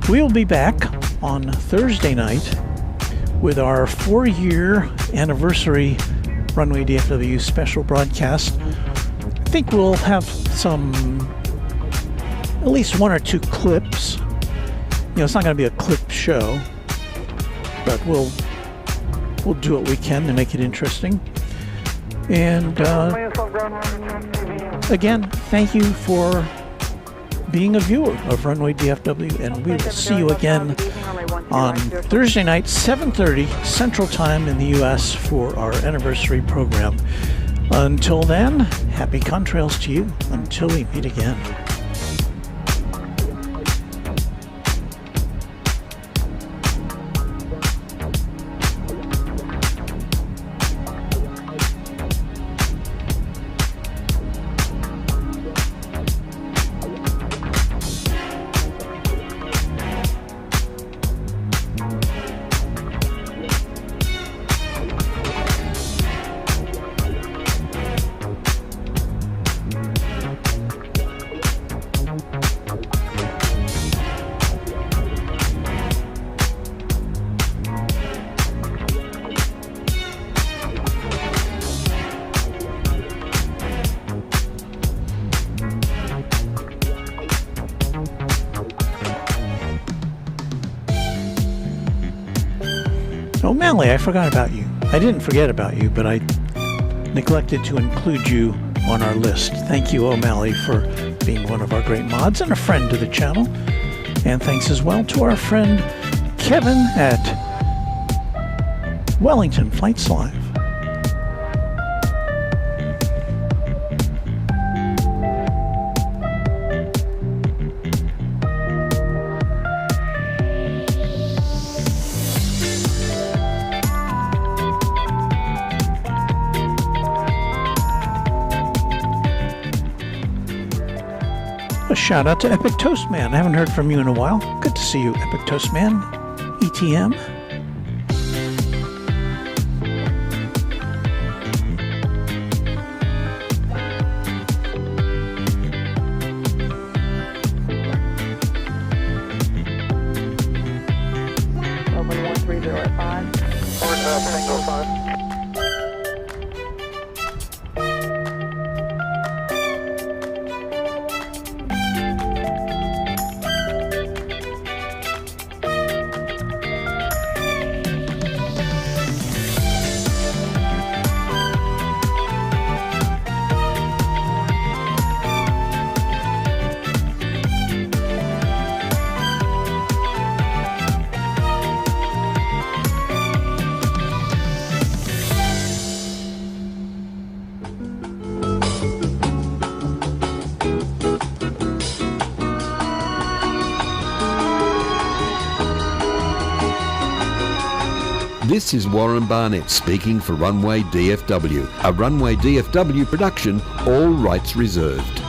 We'll be back on Thursday night with our 4-year anniversary Runway DFW special broadcast. I think we'll have at least 1 or 2 clips. You know, it's not going to be a clip show, but we'll do what we can to make it interesting. And again, thank you for being a viewer of Runway DFW, and we will see you again on Thursday night, 7:30 Central Time in the U.S. for our anniversary program. Until then, happy contrails to you until we meet again. O'Malley, I forgot about you. I didn't forget about you, but I neglected to include you on our list. Thank you, O'Malley, for being one of our great mods and a friend to the channel. And thanks as well to our friend Kevin at Wellington Flights Live. A shout out to Epic Toastman. I haven't heard from you in a while. Good to see you, Epic Toastman. ETM. Open 130 at 5. Tango 5. This is Warren Barnett speaking for Runway DFW, a Runway DFW production, all rights reserved.